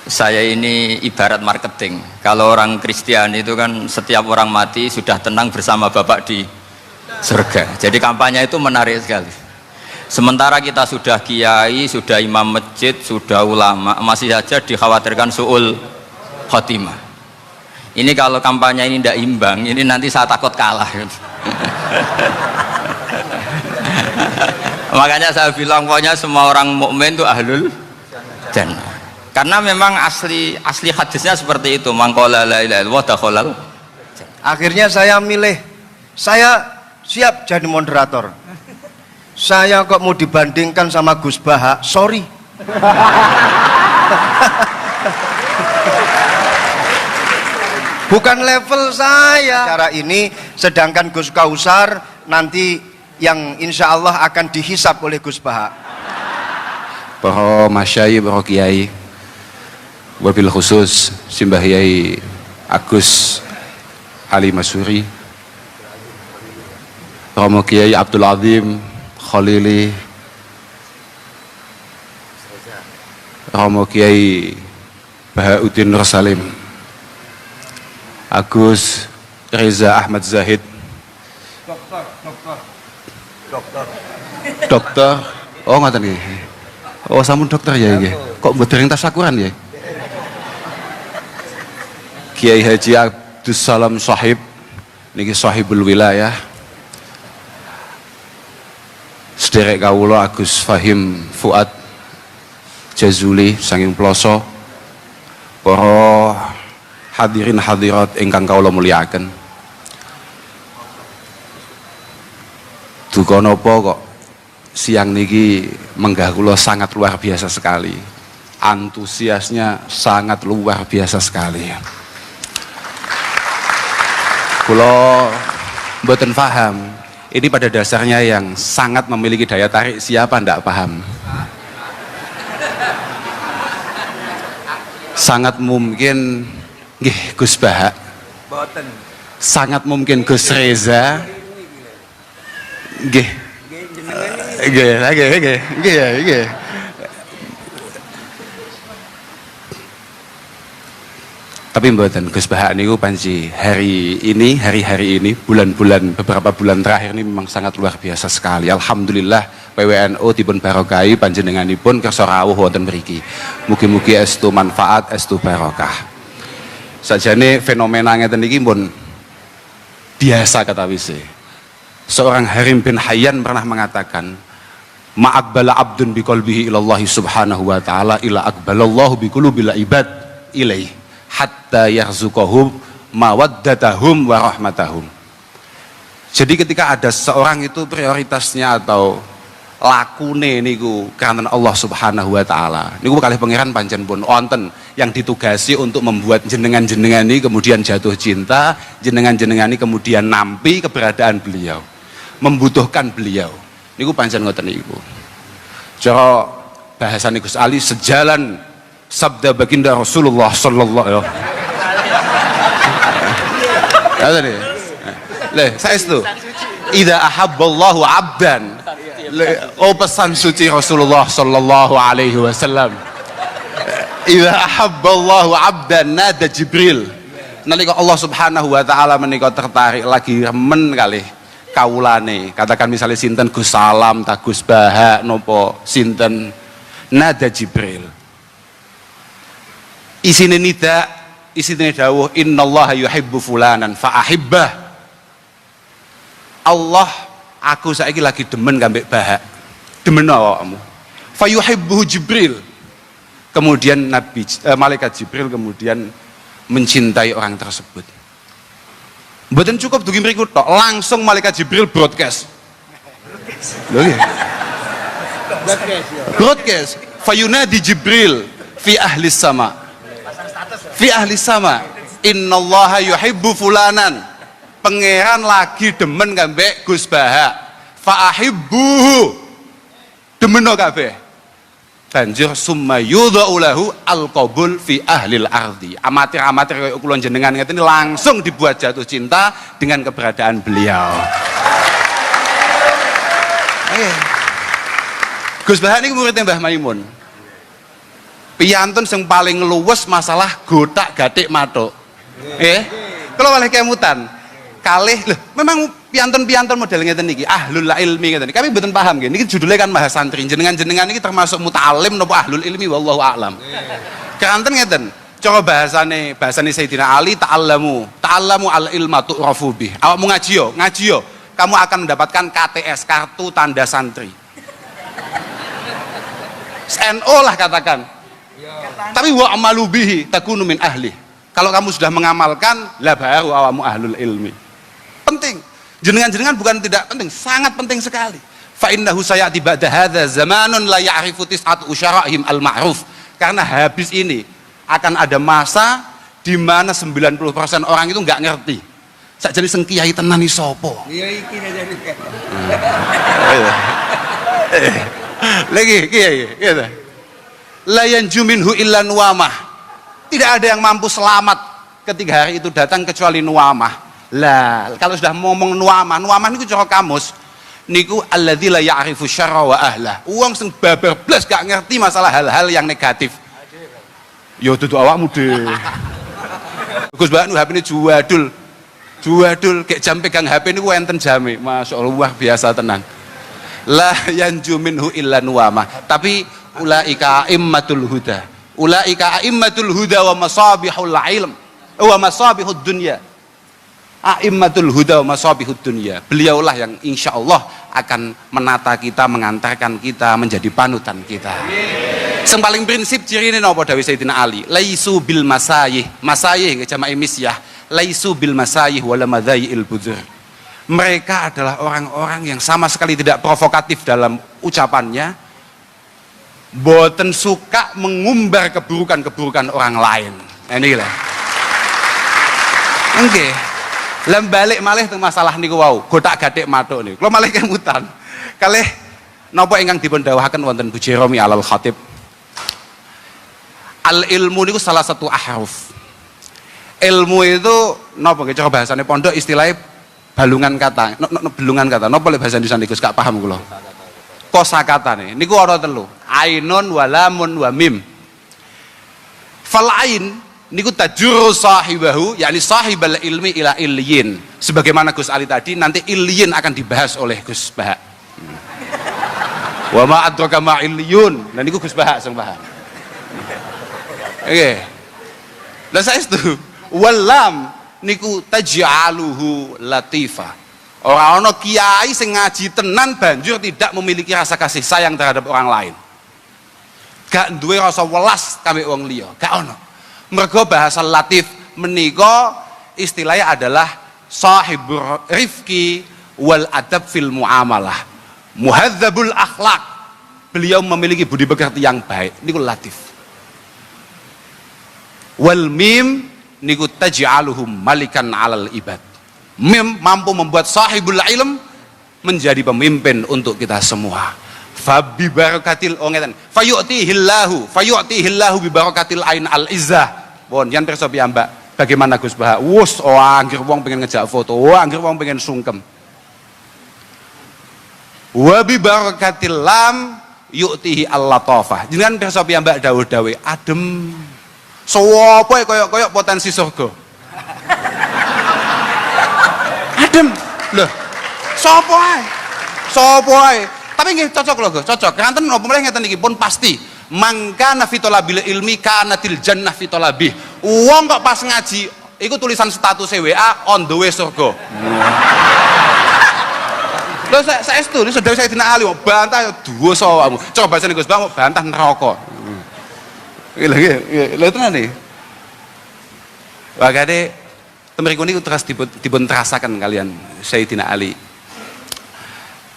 Saya ini ibarat marketing. Kalau orang Kristen itu kan setiap orang mati sudah tenang bersama Bapak di surga. Jadi kampanye itu menarik sekali. Sementara kita sudah kiai, sudah imam masjid, sudah ulama, masih saja dikhawatirkan su'ul khotimah. Ini kalau kampanye ini tidak imbang, ini nanti saya takut kalah. Makanya saya bilang pokoknya semua orang mukmin itu ahlul jannah. Karena memang asli hadisnya seperti itu. Mangqala la ilaha illallah dakhalal. Akhirnya saya milih, saya siap jadi moderator. Saya kok mau dibandingkan sama Gus Baha, sorry. Bukan level saya. Cara ini, sedangkan Gus Kausar nanti yang insya Allah akan dihisap oleh Gus Baha. Para masyayikh, para kiai, wabil khusus Simbah Yai Agus Ali Masuri, Romo Kiai Abdul Azim Khalili, Romo Kiai Bahauddin Nur Salim, Agus Reza Ahmad Zahid, dokter, oh ngoten nggih. Oh sampun dokter ya nggih. Kok mboten tasakuran ya? Kiai Haji Abdus Salam Sahib niki sahibul wilayah. Sederek kawula Agus Fahim Fuad Jazuli saking Ploso. Para hadirin hadirat ingkang kawula mulyakaken. Duka napa kok siang niki menggah kula sangat luar biasa sekali. Antusiasnya sangat luar biasa sekali. Kula mboten paham. Ini pada dasarnya yang sangat memiliki daya tarik siapa ndak paham. Sangat mungkin nggih Gus Baha. Boten. Sangat mungkin Gus Reza. Nggih. Nggih. Tapi mboten Gus Baha niku panci hari ini bulan-bulan beberapa bulan terakhir ini memang sangat luar biasa sekali. Alhamdulillah PWNU dipun barokahi panjenenganipun kersa rawuh wonten mriki. Mugi-mugi estu manfaat, estu barokah. Sajane fenomena ngeten iki pun biasa kata wise. Seorang Harim bin Hayyan pernah mengatakan, "Ma'aqbala 'abdun biqalbihi ilallahi subhanahu wa ta'ala ila aqbalallahu biqulubil ibad ilaihi." Hatta yarzuqahum mawaddatahum wa rahmatahum. Jadi ketika ada seorang itu prioritasnya atau lakune niku karena Allah Subhanahu wa taala. Niku kalih pangeran pancen pun wonten yang ditugasi untuk membuat jenengan-jenengan ini kemudian jatuh cinta, jenengan-jenengan ini kemudian nampi keberadaan beliau, membutuhkan beliau. Niku pancen ngoten niku. Cara bahasa Gus Ali sejalan sabda baginda Rasulullah sallallahu alaihi wasallam. Saya itu idza ahabballahu 'abdan. Oh pesan suci Rasulullah sallallahu alaihi wasallam. Idza ahabballahu 'abdan nada Jibril. Nalika Allah Subhanahu wa taala menika tertarik lagi remen kalih kawulane. Katakan misalnya sinten Gus Salam, ta Gus Baha napa sinten nada Jibril. Isine nida, isine dawuh innallaha yuhibbu fulanan fa ahibbah. Allah, aku saiki lagi demen kambek Baha. Demen awakmu. Fa yuhibbu Jibril. Kemudian malaikat Jibril kemudian mencintai orang tersebut. Mboten cukup dugi mriku tok, langsung malaikat Jibril broadcast. Lho nggih. Broadcast. Fa yunadi Jibril fi ahli sama. Fi ahli sama innallaha yuhibbu fulanan. Pangeran lagi demen kambek Gus Baha. Fa ahibbuhu. Demeno kabeh. Banjur summa yudha'u lahu alqabul fi ahlil ardi. Amatir-amatir kaya kula jenengan ngeten langsung dibuat jatuh cinta dengan keberadaan beliau. Gus Baha niku muridnya Mbah Maimun. Piyantun yang paling luwes masalah gotak-gatik matuk. Kalau oleh kemutan kalih loh, memang piantun-piantun model ngeten niki ahlul ilmi ngeten. Kami mboten paham nggih. Niki judulnya kan Mahasantri. Jenengan-jenengan niki termasuk muta'alim napa ahlul ilmi wallahu a'lam. Kanten ngeten. Cara bahasane Sayyidina Ali ta'allamu al ilma tu'rafu bih. Awakmu ngaji yo. Kamu akan mendapatkan KTS, kartu tanda santri. NO lah katakan. Tapi wa amalu bihi takunu min ahli. Kalau kamu sudah mengamalkan, lah baru awamu ahlul ilmi. Penting. Jenengan-jenengan bukan tidak penting, sangat penting sekali. Fa innahu sayati ba'da hadza zamanun la ya'rifu tis'at usyara'ihim al-ma'ruf. Karena habis ini akan ada masa di mana 90% orang itu nggak ngerti. Sakjane sing kiai tenan iki sapa? Iya iki jadi. Lagi kiai, gitu. La yanju minhu illa nuwamah. Tidak ada yang mampu selamat ketika hari itu datang kecuali nuwamah. Lah, kalau sudah ngomong nuwamah niku cara kamus niku alladzi la ya'rifu syarra wa ahlah. Wong sing babar blas gak ngerti masalah hal-hal yang negatif. Yo dudu awakmu deh. Gus Mbak nu HP ini juadul kayak jam pegang HP niku enten jame. Masyaallah luar biasa tenang. La yanju minhu illa nuwamah. Tapi ulaika aimmatul huda. Ulaika aimmatul huda wa masabihul ilm wa masabihud dunya. Aimmatul huda wa masabihud dunya. Beliaulah yang insyaallah akan menata kita, mengantarkan kita menjadi panutan kita. Yang paling prinsip ciri ini napa dawuh Sayyidina Ali? Laisu bil masayih nggih jama'i misyah. Laisu bil masayih wala madzail budzur. Mereka adalah orang-orang yang sama sekali tidak provokatif dalam ucapannya, boten suka mengumbar keburukan-keburukan orang lain. Ini lah. Oke, balik malih teng masalah niku wau, gotak-gatik matuk niku. Kula malih kemutan. Kalih napa ingkang dipun dawuhaken wonten Bu Jeromi Alal Khatib. Al ilmu niku salah satu ahruf. Ilmu itu napa nggih cara bahasane pondok istilahnya balungan kata, belungan kata. Napa lek bahasa Indonesia niku gak paham kula. Kosakatane niku ana telu. Ainun wa lamun wa mim. Fal ain niku tajurru sahibahu, yakni sahibal ilmi ila illiyin. Sebagaimana Gus Ali tadi, nanti illiyin akan dibahas oleh Gus Baha. Wa ma adraka ma illiyun. Nah niku Gus Baha sing paham. Oke. Lah saestu walam niku taj'aluhu latifa. Ora ana kiai sing ngaji tenan banjur tidak memiliki rasa kasih sayang terhadap orang lain. Gak duwe rasa welas kambek wong liya, gak ono. Mergo bahasa latif menika istilahnya adalah sahibur rifqi wal adab fil muamalah. Muhadzabul akhlak. Beliau memiliki budi pekerti yang baik. Niku latif. Wal mim niku taj'aluhum malikan 'alal ibad. Mim mampu membuat sahibul ilm menjadi pemimpin untuk kita semua. Fabi barakatil ngeten. Fayu'tihillahu bi barakatil ain al izzah. Pun yen pirsa piyambak, bagaimana Gus Baha? Wus anggere wong pengen ngejak foto, anggere wong pengen sungkem. Wa bi barakatil lam yu'tihi al-latafah. Jenengan pirsa piyambak dawuh-dawuh adem. Sopo koyok potensi surga. Adem. Loh. Sopo ae. Tapi nggih cocok lho, Gus. Cocok. Kanten napa meneh ngeten iki pun pasti. Mangkana fi talabil ilmi kanatil jannah fi talabih. Wong kok pas ngaji iku tulisan status WA on the way surga. Lho saestu sedaya Sayyidina Ali bantah dosa awakmu. Coba bahasane Gus Bang bantah neraka. Lha tenan iki. Wakade temriku niku terus dipun terasaken kalian Sayyidina Ali.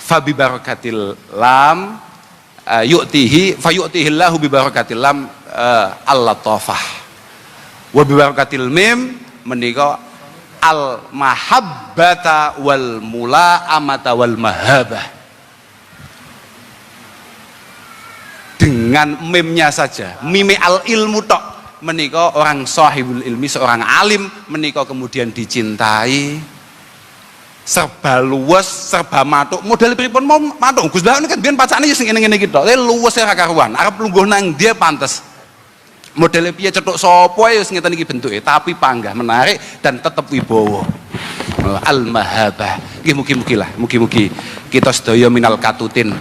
Fabi barakatil lam fayu'tihillahu bi barakatil lam al-latafah. Wa bi barakatil mim menika al mahabbata wal mula'amata wal mahabah. Dengan mimnya saja, mime al ilmu tok menika orang sahibul ilmi, seorang alim menika kemudian dicintai, serba luwes, serba matuk. Model pripun mau matuk Gus Baha kan biyen pacane sing ngene-ngene iki tok. Luwes ora karuan, arep lungguh nang dia pantes. Modelnya piye cetuk sapa ya wis ngeten iki bentuke, tapi panggah menarik dan tetep wibawa. Al mahabah. Nggih mugi-mugi lah, mugi-mugi kita sedaya minal katutin.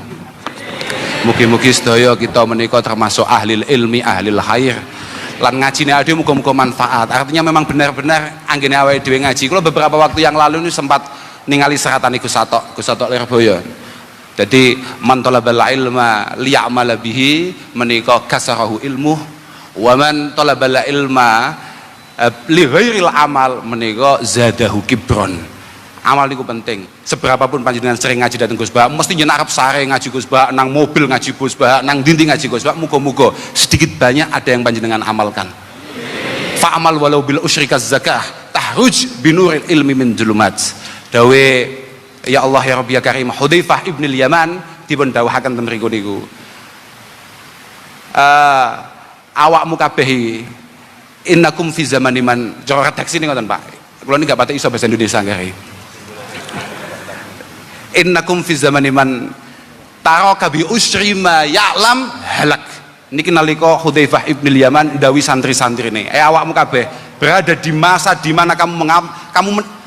Mugi-mugi sedaya kita menika termasuk ahli ilmi, ahli khair. Lan ngajine ade muga-muga manfaat. Artinya memang benar-benar anggene awake dhewe ngaji. Kula beberapa waktu yang lalu ini sempat ningali seratane Gus Satok Lirboyo. Jadi man talabal ilma liya'mala bihi menika kasarahu ilmu. Waman talabal ilma li ghairil amal menika zadahu kibron. Amal niku penting. Seberapapun panjenengan sering ngaji dateng Gus Bah, mesti nyen arep sare ngaji Gus Bah, nang mobil ngaji Gus Bah, nang dinding ngaji Gus Bah, muga-muga sedikit banyak ada yang panjenengan amalkan. Fa'amal walau bil usyrikaz zakah tahruj binuril ilmi min julumat. Dawe ya Allah ya Rabbi ya Karim Hudzaifah ibn al-Yaman dipun dawuhaken ten mriku niku. Awakmu kabeh innakum fi zamani man cara redaksi ini ngoten Pak. Kula niki gak pati iso bahasa Indonesia nggih. Innakum fi zamani man taraka bi usri ma ya'lam halak. Niki nalika Hudzaifah ibn al-Yaman dawi santri-santrine. Awakmu kabeh berada di masa di mana kamu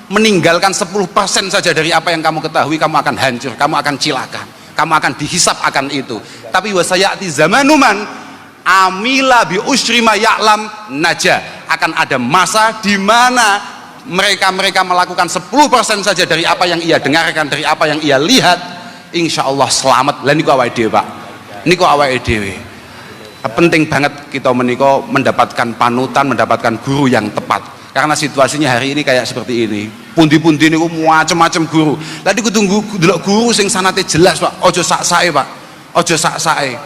meninggalkan 10% saja dari apa yang kamu ketahui, kamu akan hancur, kamu akan cilaka, kamu akan dihisap akan itu. Tapi wasayati zamanuman amila bi usri ma ya'lam naja, akan ada masa di mana mereka melakukan 10% saja dari apa yang ia dengarkan, dari apa yang ia lihat, insya Allah selamat. Lah niku awake dhewe Pak, niku awake dhewe. Penting banget kita menika mendapatkan panutan, mendapatkan guru yang tepat, karena situasinya hari ini kayak seperti ini. Pundi-pundi niku macam-macam guru. Lah niku tunggu delok guru sing sanate jelas Pak, ojo sak-sake Pak, ojo sak-sake.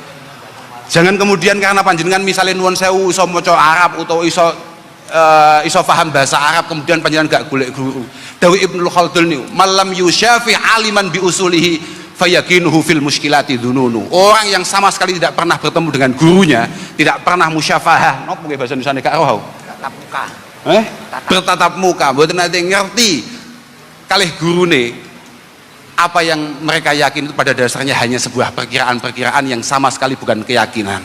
Jangan kemudian karena panjenengan misalnya nuwun sewu iso maca Arab utawa iso paham bahasa Arab kemudian panjenengan gak golek guru. Dawi Ibnu Khaldun niku, "Malam yusyafi aliman bi usulihi fayakinuhu fil muskilati dununu." Orang yang sama sekali tidak pernah bertemu dengan gurunya, tidak pernah musyafahah, napa nggih bahasa Indonesia gak roh? Tatap muka. Bertatap muka, mboten nate ngerti kalih gurune. Apa yang mereka yakin itu pada dasarnya hanya sebuah perkiraan-perkiraan yang sama sekali bukan keyakinan.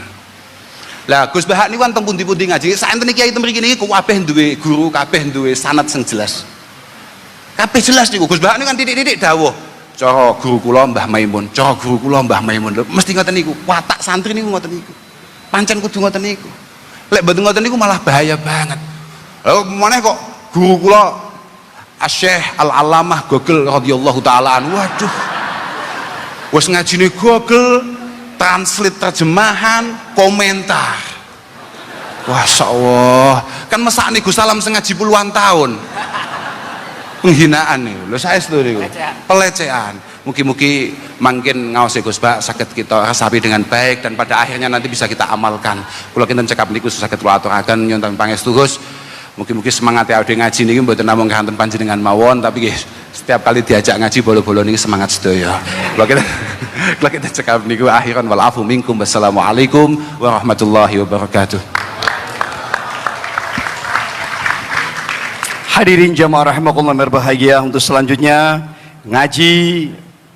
Lah Gus Bah niku wonten pundi-pundi ngaji, saenten kiai mriki niki kabeh duwe guru, kabeh duwe sanad sing jelas. Kabeh jelas niku Gus Bah niku kan titik-titik dawuh. Cara guru kula Mbah Maimun, cara guru kula Mbah Maimun. Mesti ngoten niku, watak santri niku ngoten niku. Pancen kudu ngoten niku. Lek mboten ngoten niku malah bahaya banget. Lha meneh kok guru kula Syekh Al-Alamah Gogel radhiyallahu taala anhu, waduh wis ngajine Gogel, translate terjemahan, komentar. Masya Allah, kan mesakne Gus Salam sing ngaji puluhan tahun. Penghinaan nih, lho saestu niku. Pelecehan. Mugi-mugi mangkin ngaos Gus Bah saged kita resapi dengan baik dan pada akhirnya nanti bisa kita amalkan. Kula kinten cekap niku saged kula aturaken nyuwun pangestu Gus. Mugi-mugi semangat ya ade ngaji niki mboten namung kanten panjenengan mawon, tapi nggih setiap kali diajak ngaji bolo-bolo niki semangat sedaya. Kula kita cekap niku akhiran wal afu minkum. Wassalamualaikum warahmatullahi wabarakatuh. Hadirin jamaah rahimakumullah berbahagia, untuk selanjutnya ngaji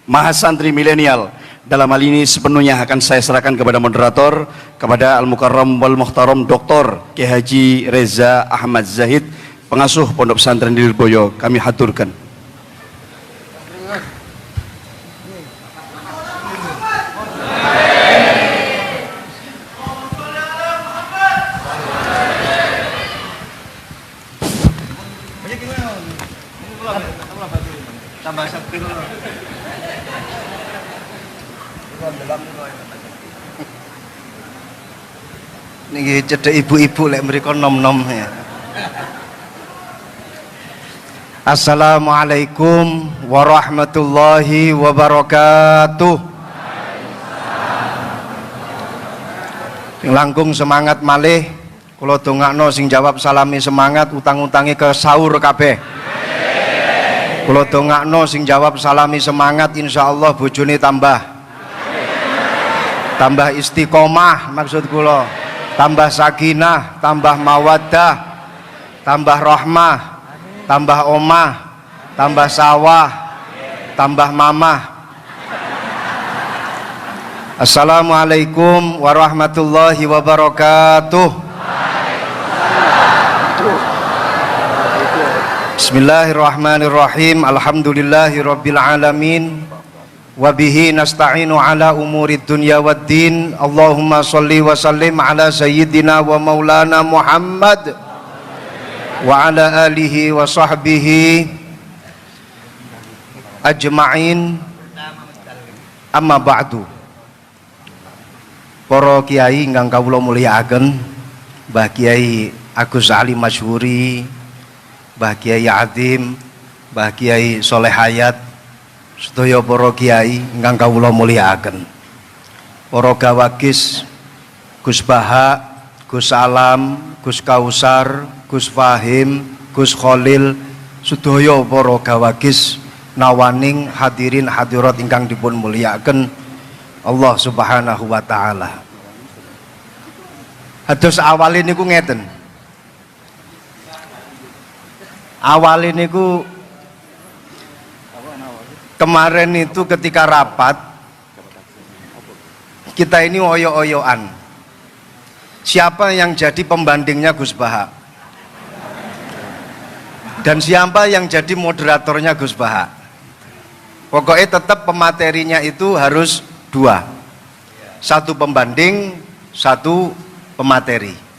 Mahasantri Milenial. Dalam hal ini sepenuhnya akan saya serahkan kepada moderator, kepada Al-Mukarram wal Muhtaram Dr. Kiai Haji Reza Ahmad Zahid, pengasuh Pondok Pesantren Lirboyo. Kami haturkan. Niki cedek ibu-ibu lek mriko nom-nom ya. Assalamualaikum warahmatullahi wabarakatuh. Langkung semangat malih, kula dongakno sing jawab salami semangat, utang-utangi ke sahur kabeh. Kula dongakno sing jawab salami semangat, insyaallah bojone tambah istiqomah, maksud kula tambah sakinah, tambah mawaddah, tambah rahmah, tambah omah, tambah sawah, tambah mamah. Assalamualaikum warahmatullahi wabarakatuh. Bismillahirrahmanirrahim. Alhamdulillahirabbil alamin. Wa bihi nasta'inu ala umurid dunya waddin. Allahumma shalli wa sallim ala sayyidina wa maulana Muhammad wa ala alihi wa sahbihi ajma'in. Amma ba'du. Para kiai ingkang kawula mulyakaken, Mbah Kiai Agus Ali Masyhuri, Mbah Kiai Azim, Mbah Kiai Soleh Hayat, sedaya para kiai ingkang kawula mulyakaken, para gawagis Gus Baha, Gus Alam, Gus Kausar, Gus Fahim, Gus Khalil, sedaya para gawagis nawaning hadirin hadirat ingkang dipun mulyakaken Allah Subhanahu wa taala. Hados awale niku ngeten. Awal ini kemarin itu ketika rapat kita ini oyo-oyoan, siapa yang jadi pembandingnya Gus Baha dan siapa yang jadi moderatornya Gus Baha. Pokoknya tetap pematerinya itu harus dua, satu pembanding, satu pemateri.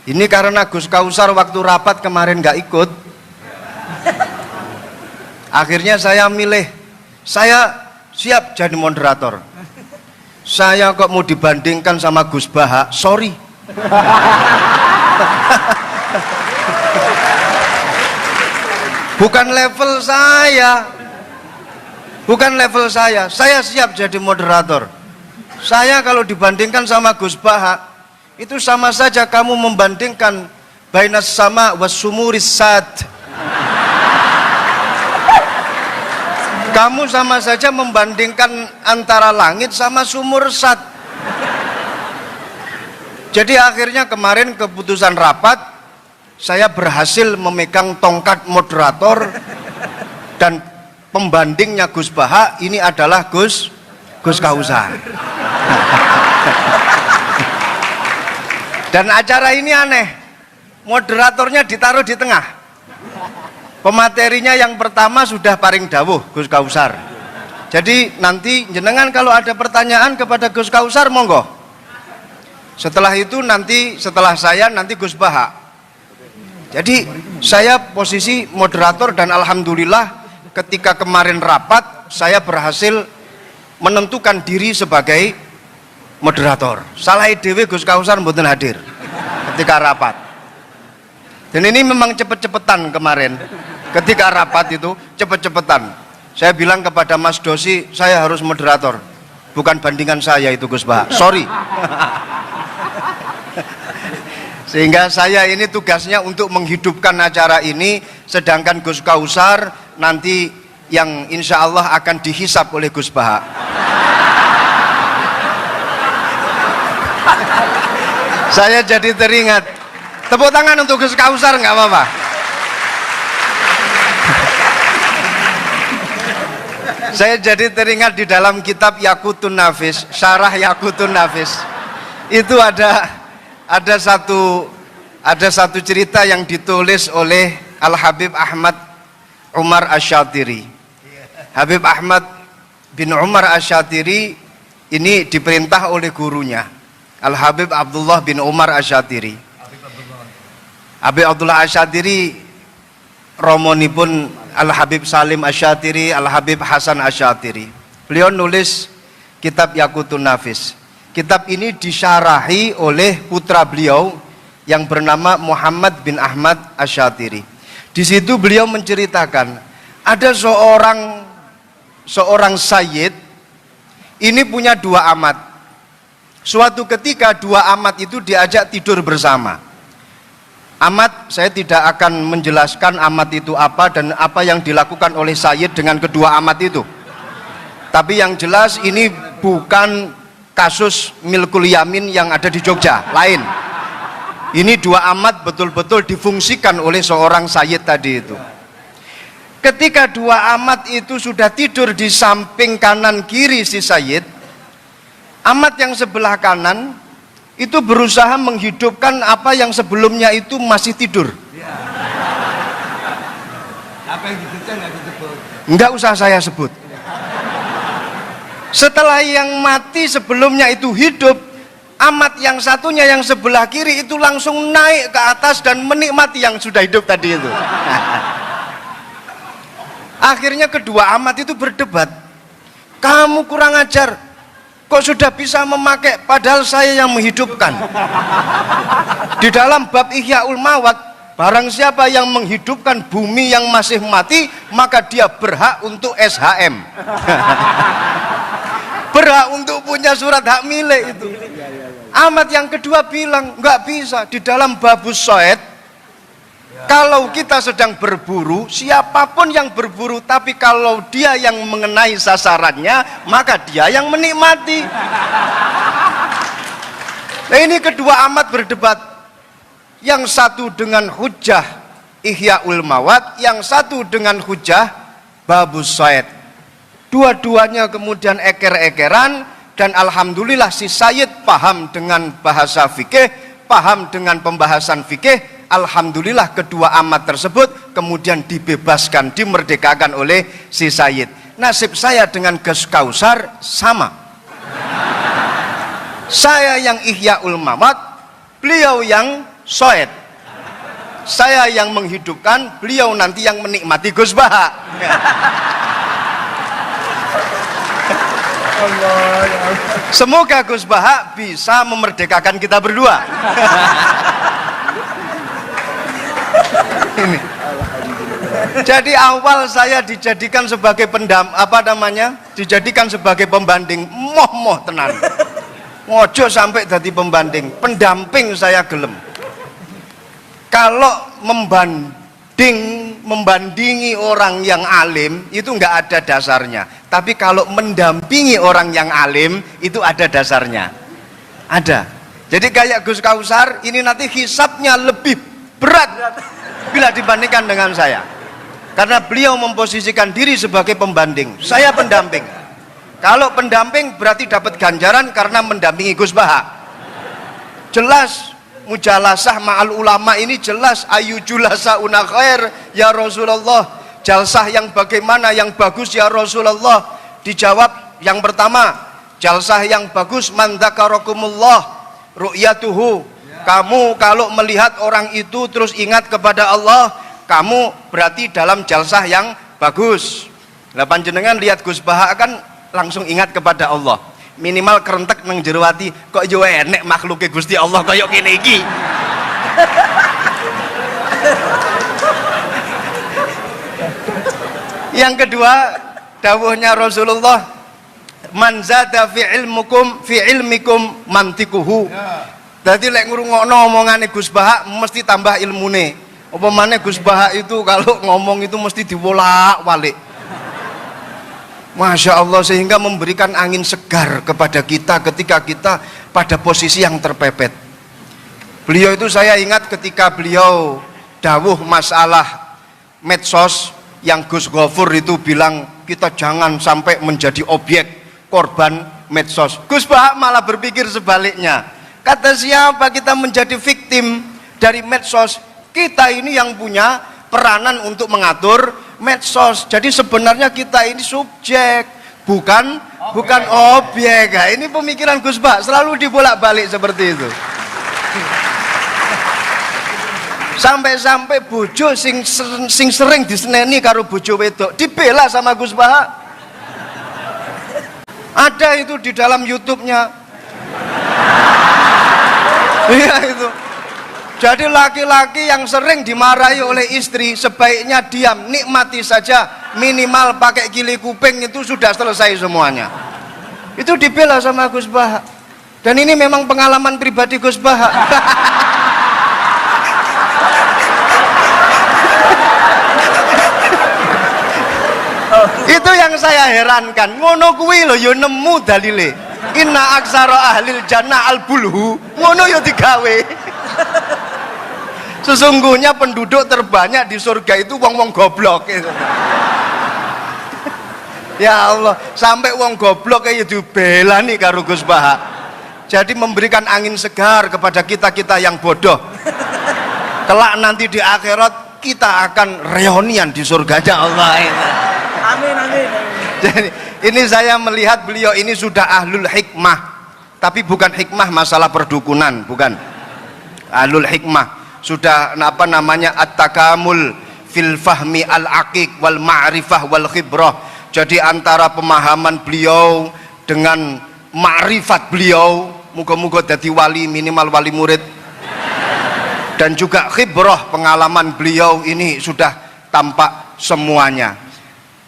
Ini karena Gus Kausar waktu rapat kemarin nggak ikut, akhirnya saya milih, saya siap jadi moderator. Saya kok mau dibandingkan sama Gus Baha, sorry. Bukan level saya, bukan level saya siap jadi moderator. Saya kalau dibandingkan sama Gus Baha, itu sama saja kamu membandingkan bainas sama wasumuris sad. Kamu sama saja membandingkan antara langit sama sumur sad. Jadi akhirnya kemarin keputusan rapat, saya berhasil memegang tongkat moderator dan pembandingnya Gus Baha ini adalah Gus Kausar. Dan acara ini aneh, moderatornya ditaruh di tengah, pematerinya yang pertama sudah paring dawuh Gus Kausar. Jadi nanti jenengan kalau ada pertanyaan kepada Gus Kausar monggo. Setelah itu nanti setelah saya nanti Gus Baha. Jadi saya posisi moderator dan alhamdulillah ketika kemarin rapat saya berhasil menentukan diri sebagai moderator. Salah dhewe Gus Kausar mboten hadir ketika rapat. Dan ini memang cepet-cepetan kemarin. Ketika rapat itu cepet-cepetan. Saya bilang kepada Mas Dosi, saya harus moderator. Bukan bandingan saya itu Gus Baha. Sorry. Sehingga saya ini tugasnya untuk menghidupkan acara ini, sedangkan Gus Kausar nanti yang insya Allah akan dihisap oleh Gus Baha. Saya jadi teringat. Tepuk tangan untuk Gus Kausar nggak apa-apa. Saya jadi teringat di dalam kitab Yaqutun Nafis, Syarah Yaqutun Nafis. Itu ada satu cerita yang ditulis oleh Al Habib Ahmad Umar Asyatiri. Habib Ahmad bin Umar Asyatiri ini diperintah oleh gurunya Al-Habib Abdullah bin Umar Asyatiri. Habib Abdullah Asyatiri romonipun Al-Habib Salim Asyatiri, Al-Habib Hasan Asyatiri. Beliau nulis kitab Yaqutun Nafis. Kitab ini disyarahi oleh putra beliau yang bernama Muhammad bin Ahmad Asyatiri. Di situ beliau menceritakan ada seorang sayyid ini punya dua amat. Suatu ketika dua amat itu diajak tidur bersama. Amat, saya tidak akan menjelaskan amat itu apa dan apa yang dilakukan oleh sayyid dengan kedua amat itu. Tapi yang jelas ini bukan kasus milkul yamin yang ada di Jogja, lain. Ini dua amat betul-betul difungsikan oleh seorang sayyid tadi itu. Ketika dua amat itu sudah tidur di samping kanan kiri si sayyid, amat yang sebelah kanan itu berusaha menghidupkan apa yang sebelumnya itu masih tidur. Apa yang dibaca nggak disebut? Nggak usah saya sebut. Setelah yang mati sebelumnya itu hidup, amat yang satunya yang sebelah kiri itu langsung naik ke atas dan menikmati yang sudah hidup tadi itu. Akhirnya kedua amat itu berdebat. Kamu kurang ajar, kok sudah bisa memakai padahal saya yang menghidupkan. Di dalam bab Ihyaul Mawat, barang siapa yang menghidupkan bumi yang masih mati, maka dia berhak untuk SHM. Berhak untuk punya surat hak milik itu. Amat yang kedua bilang nggak bisa. Di dalam babus soed, kalau kita sedang berburu, siapapun yang berburu, tapi kalau dia yang mengenai sasarannya, maka dia yang menikmati. Nah, ini kedua amat berdebat. Yang satu dengan hujah Ihyaul Mawat, yang satu dengan hujah babus soed. Dua-duanya kemudian eker-ekeran, dan alhamdulillah si Sayyid paham dengan bahasa fikih, paham dengan pembahasan fikih. Alhamdulillah kedua amat tersebut kemudian dibebaskan, dimerdekakan oleh si Sayyid. Nasib saya dengan Gus Kausar sama. Saya yang Ihyaul Mawat, beliau yang soed. Saya yang menghidupkan, beliau nanti yang menikmati Gus Baha. Semoga Gus Baha bisa memerdekakan kita berdua. Ini. Jadi awal saya dijadikan sebagai dijadikan sebagai pembanding, moh tenan. Ngojo sampai jadi pembanding, pendamping saya gelem. Kalau membandingi orang yang alim itu nggak ada dasarnya. Tapi kalau mendampingi orang yang alim itu ada dasarnya. Ada. Jadi kayak Gus Kausar ini nanti hisabnya lebih berat bila dibandingkan dengan saya. Karena beliau memposisikan diri sebagai pembanding, saya pendamping. Kalau pendamping berarti dapat ganjaran karena mendampingi Gus Baha. Jelas mujalasah ma'al ulama ini jelas ayu julasa una khair ya Rasulullah. Jalsah yang bagaimana yang bagus ya Rasulullah? Dijawab yang pertama, jalsah yang bagus man dzakarakumullah ru'yatuhu. Kamu kalau melihat orang itu terus ingat kepada Allah, kamu berarti dalam jalsah yang bagus. Lah panjenengan lihat Gus Baha kan langsung ingat kepada Allah. Minimal kerentek nang jero ati, kok yo enek makhluke Gusti Allah kaya kene iki. Yang kedua, dawuhnya Rasulullah, man zada fi ilmikum mantikuhu. Jadi lek ngrungokno omongane Gus Baha mesti tambah ilmune. Apa maneh Gus Baha itu kalau ngomong itu mesti diwolak-walik. Masya Allah, sehingga memberikan angin segar kepada kita ketika kita pada posisi yang terpepet. Beliau itu saya ingat ketika beliau dawuh masalah medsos, yang Gus Ghafur itu bilang kita jangan sampai menjadi objek korban medsos. Gus Baha malah berpikir sebaliknya. Kata siapa kita menjadi victim dari medsos? Kita ini yang punya peranan untuk mengatur medsos. Jadi sebenarnya kita ini subjek, bukan objek. Nah, ini pemikiran Gus Baha selalu dibolak-balik seperti itu. Sampai-sampai bojo sing sering diseneni karo bojo wedok dibela sama Gus Baha. Ada itu di dalam YouTube-nya. Iya itu. Jadi laki-laki yang sering dimarahi oleh istri sebaiknya diam, nikmati saja, minimal pakai gili kuping itu sudah selesai semuanya. Itu dibela sama Gus Baha. Dan ini memang pengalaman pribadi Gus Baha. Itu yang saya herankan. Ngono kuwi lho ya nemu dalile. Inna aksara ahlil jannah al bulhu. Ngono ya digawe. Sesungguhnya penduduk terbanyak di surga itu wong-wong goblok. Ya Allah, sampai wong goblok kayak dibelani karo Gus Baha. Jadi memberikan angin segar kepada kita-kita yang bodoh. Kelak nanti di akhirat kita akan reunian di surganya Allah. Amin, amin. Jadi ini saya melihat beliau ini sudah ahlul hikmah, tapi bukan hikmah masalah perdukunan, bukan. Ahlul hikmah sudah apa namanya at-takamul fil fahmi al-aqiq wal ma'rifah wal khibrah. Jadi antara pemahaman beliau dengan ma'rifat beliau, muga-muga jadi wali, minimal wali murid, dan juga khibrah pengalaman beliau ini sudah tampak semuanya.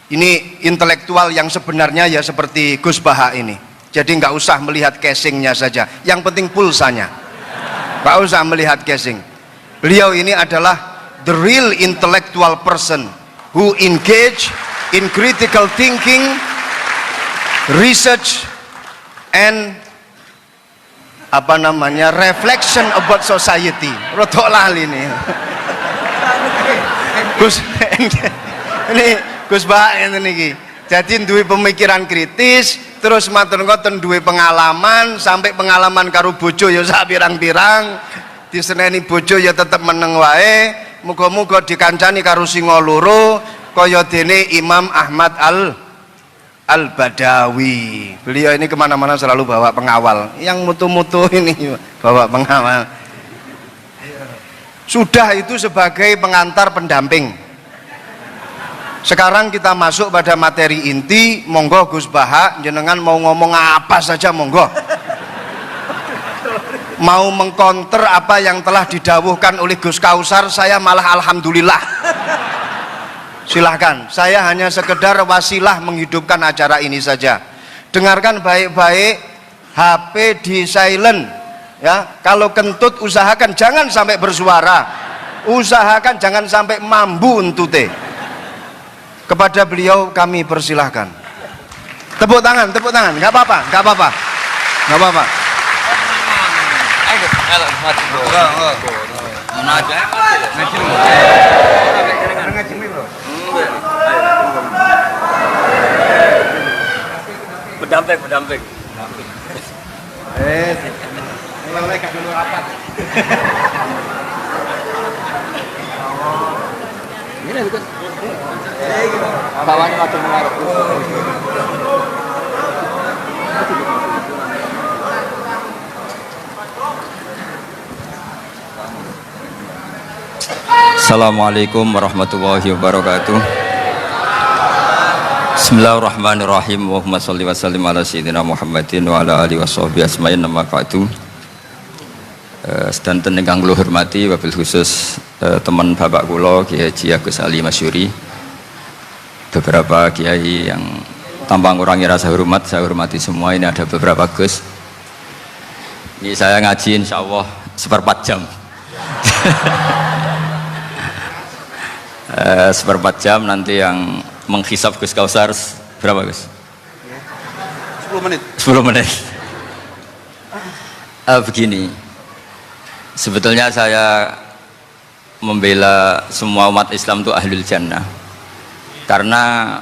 Ini intelektual yang sebenarnya ya seperti Gus Baha ini. Jadi nggak usah melihat casingnya saja, yang penting pulsanya. Nggak usah melihat casing. Beliau ini adalah the real intellectual person who engage in critical thinking, research, and apa namanya reflection about society. Rotok lali nih. Gus ini Gus Bah ini niki. Jadi duwe pemikiran kritis, terus matur ngoten duwe pengalaman, sampai pengalaman karo bojo ya sak pirang-pirang, diseneni bojo ya tetep meneng wae. Muga-muga dikancani karo singa loro kaya dene Imam Ahmad Al-Badawi. Beliau ini kemana-mana selalu bawa pengawal, yang mutu-mutu ini bawa pengawal. Sudah itu sebagai pengantar pendamping. Sekarang kita masuk pada materi inti. Monggo Gus Baha, jenengan mau ngomong apa saja monggo. Mau mengkonter apa yang telah didawuhkan oleh Gus Kausar, saya malah alhamdulillah. Silahkan, saya hanya sekedar wasilah menghidupkan acara ini saja. Dengarkan baik-baik, HP di silent ya. Kalau kentut usahakan jangan sampai bersuara, usahakan jangan sampai mambu entute. Kepada beliau kami persilahkan. Tepuk tangan, nggak apa-apa, nggak apa-apa, nggak apa-apa. Pendamping. Mulai dulu rapat. Ini bukan. Bawahnya macam mengarut. Assalamualaikum warahmatullahi wabarakatuh. Bismillahirrahmanirrahim. Allahumma sholli wa sallim ala sayyidina Muhammadin wa ala alihi washabihi asma'in nama ba'du. Sedanten ingkang kula hormati, wabil khusus teman bapak kula Kiai Haji Agus Ali Masyuri, beberapa kiai yang tanpa mengurangi rasa hormat saya hormati semua. Ini ada beberapa Gus. Ini saya ngaji insya Allah 1/4 jam. 1/4 jam. Nanti yang menghisap Gus Kausar berapa Gus? 10 menit. 10 menit. Begini, sebetulnya saya membela semua umat Islam itu ahlul jannah, karena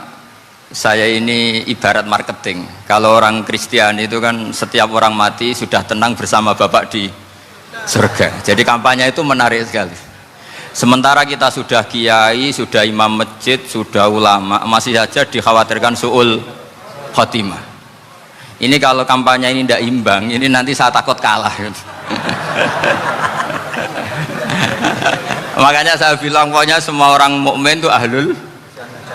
saya ini ibarat marketing. Kalau orang Kristiani itu kan setiap orang mati sudah tenang bersama Bapak di surga. Jadi kampanye itu menarik sekali. Sementara kita sudah kiai, sudah imam masjid, sudah ulama, masih saja dikhawatirkan su'ul khotimah. Ini kalau kampanye ini tidak imbang, ini nanti saya takut kalah. Makanya saya bilang pokoknya semua orang mukmin itu ahlul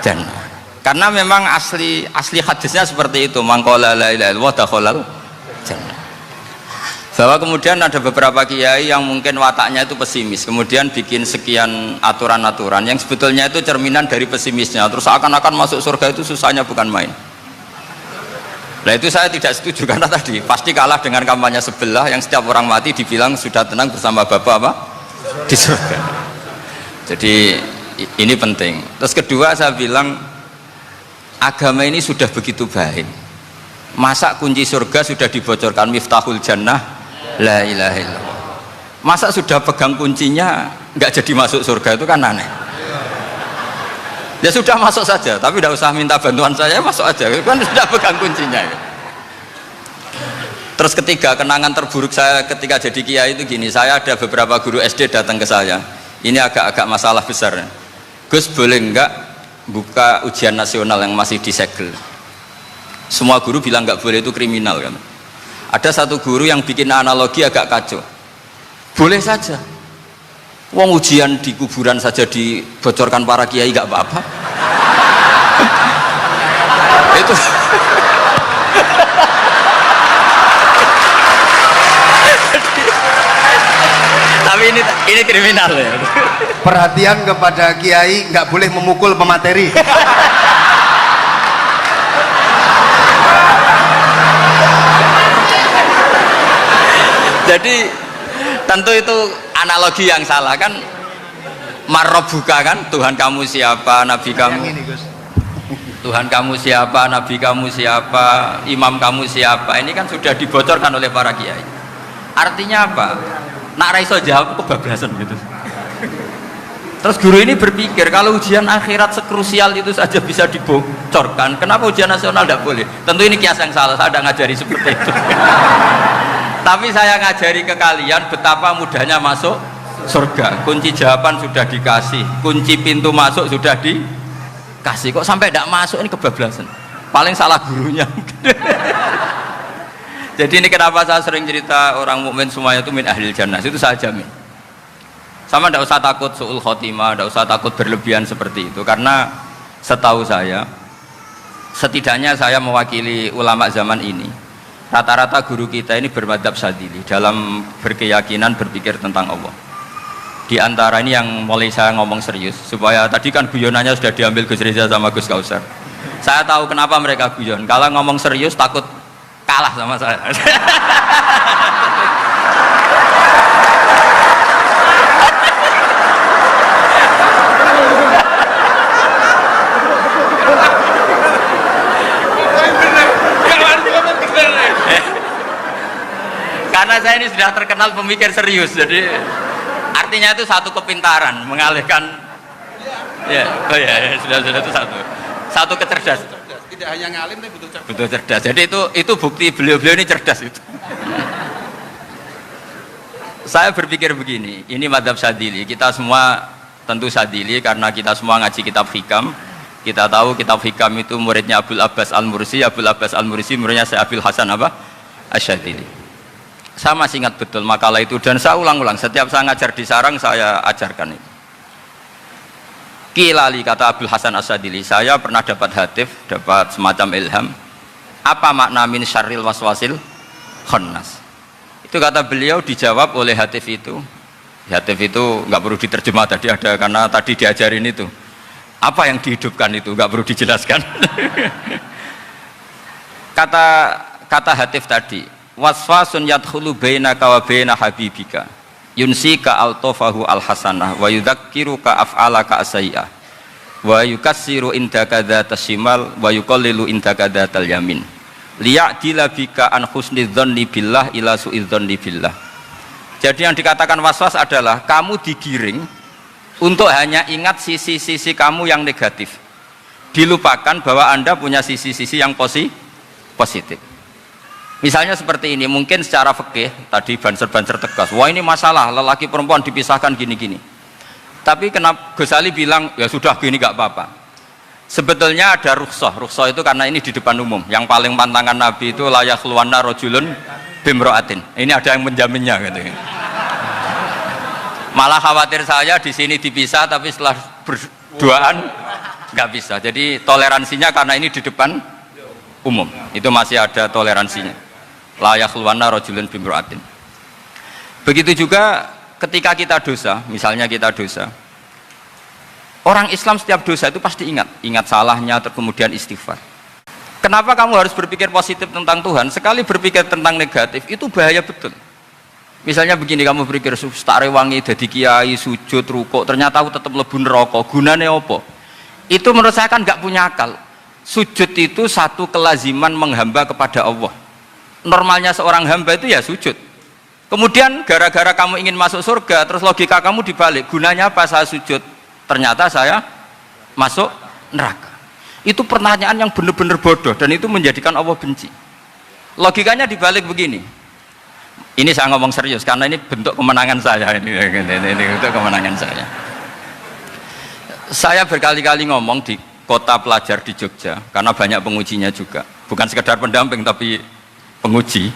jannah. Karena memang asli hadisnya seperti itu, mangqala la ilaha illallah dakhalal jannah. Bahwa kemudian ada beberapa kiai yang mungkin wataknya itu pesimis, kemudian bikin sekian aturan-aturan yang sebetulnya itu cerminan dari pesimisnya, terus seakan-akan masuk surga itu susahnya bukan main. Nah itu saya tidak setuju, karena tadi pasti kalah dengan kampanye sebelah yang setiap orang mati dibilang sudah tenang bersama Bapak apa? Di surga. Jadi ini penting. Terus kedua saya bilang agama ini sudah begitu baik, masa kunci surga sudah dibocorkan, miftahul jannah la ilaha illallah. Masa sudah pegang kuncinya nggak jadi masuk surga, itu kan aneh. Ya sudah masuk saja, tapi tidak usah minta bantuan saya, masuk aja, kan sudah pegang kuncinya. Terus ketiga, kenangan terburuk saya ketika jadi kiai itu gini, saya ada beberapa guru SD datang ke saya, Ini agak-agak masalah besar. Gus, boleh enggak buka ujian nasional yang masih disegel? Semua guru bilang enggak boleh, itu kriminal kan. Ada satu guru yang bikin analogi agak kacau. Boleh saja. Wong ujian di kuburan saja dibocorkan para kiai enggak apa-apa. Itu tapi ini kriminal ya. Perhatian kepada kiai, nggak boleh memukul pemateri. Jadi tentu itu analogi yang salah kan. Marrobuka kan, Tuhan kamu siapa, nabi kamu. Tuhan kamu siapa, nabi kamu siapa, imam kamu siapa. Ini kan sudah dibocorkan oleh para kiai. Artinya apa? Nak raiso jawab kebablasan gitu. Terus guru ini berpikir kalau ujian akhirat sekrusial itu saja bisa dibocorkan, kenapa ujian nasional tidak boleh? Tentu ini kias yang salah, saya tidak ngajari seperti itu. Tapi saya ngajari ke kalian betapa mudahnya masuk surga. Kunci jawaban sudah dikasih, kunci pintu masuk sudah dikasih. Kok sampai tidak masuk, ini kebablasan. Paling salah gurunya. Jadi ini kenapa saya sering cerita orang mukmin semuanya itu min ahlil jannah, itu saya jamin. Sama tidak usah takut su'ul khotimah, tidak usah takut berlebihan seperti itu, karena setahu saya, setidaknya saya mewakili ulama zaman ini, rata-rata guru kita ini bermadzhab Syadzili dalam berkeyakinan berpikir tentang Allah. Di antara ini yang mulai saya ngomong serius, supaya tadi kan guyonannya sudah diambil Gus Reza sama Gus Kausar. Saya tahu kenapa mereka guyon, kalau ngomong serius takut kalah sama saya. Karena saya ini sudah terkenal pemikir serius, jadi artinya itu satu kepintaran mengalihkan, ya, oh ya, sudah itu satu kecerdasan. Tidak hanya ngalim tapi butuh cerdas. Jadi itu bukti beliau-beliau ini cerdas itu. Saya berpikir begini, ini madzhab Syadzili, kita semua tentu Syadzili karena kita semua ngaji kitab hikam. Kita tahu kitab hikam itu muridnya Abul Abbas Al-Mursi, Abul Abbas Al-Mursi muridnya Syekh Abil Hasan Asy-Syadzili. Saya masih ingat betul makalah itu dan saya ulang-ulang setiap saya ngajar di sarang saya ajarkan itu. Kilali, kata Abul Hasan Asy-Syadzili, saya pernah dapat hatif, dapat semacam ilham. Apa makna min syarril waswasil khannas? Itu kata beliau dijawab oleh hatif itu. Hatif itu nggak perlu diterjemah tadi ada, karena tadi diajarin itu. Apa yang dihidupkan itu nggak perlu dijelaskan. kata hatif tadi, waswasun yadkhulu bainaka wa baina habibika yunsika altofahu alhasanah wa yudzakiruka af'alaka asai'ah wa yukassiru indaka dzatas shimal wa yuqallilu indaka dzatal yamin liya'dila bika an husni dzanni billah ila su'i dzanni billah. Jadi yang dikatakan waswas adalah kamu digiring untuk hanya ingat sisi-sisi kamu yang negatif, dilupakan bahwa Anda punya sisi-sisi yang positif. Misalnya seperti ini, mungkin secara fikih tadi banser-banser tegas, wah ini masalah lelaki perempuan dipisahkan gini-gini. Tapi kenapa Gus Ali bilang ya sudah gini gak apa-apa. Sebetulnya ada rukhsah itu karena ini di depan umum. Yang paling pantangan Nabi itu la yakhluwanna rajulun bimra'atin. Ini ada yang menjaminnya gitu. Malah khawatir saya di sini dipisah tapi setelah berduaan nggak bisa. Jadi toleransinya karena ini di depan umum itu masih ada toleransinya. La yakhluwanna rajulun bimra'atin. Begitu juga ketika kita dosa, misalnya kita dosa, orang Islam setiap dosa itu pasti ingat salahnya, kemudian istighfar. Kenapa kamu harus berpikir positif tentang Tuhan? Sekali berpikir tentang negatif itu bahaya betul. Misalnya begini, kamu berpikir tak rewangi jadi kiai, sujud, rukuk, ternyata aku tetap lebu neraka, gunane apa? Itu menurut saya kan nggak punya akal. Sujud itu satu kelaziman menghamba kepada Allah. Normalnya seorang hamba itu ya sujud. Kemudian gara-gara kamu ingin masuk surga, terus logika kamu dibalik, gunanya apa saya sujud? Ternyata saya masuk neraka. Itu pertanyaan yang benar-benar bodoh dan itu menjadikan Allah benci. Logikanya dibalik begini, Ini saya ngomong serius karena ini bentuk kemenangan saya ini bentuk kemenangan saya. Saya berkali-kali ngomong di kota pelajar di Jogja karena banyak pengujinya juga, bukan sekedar pendamping tapi penguji,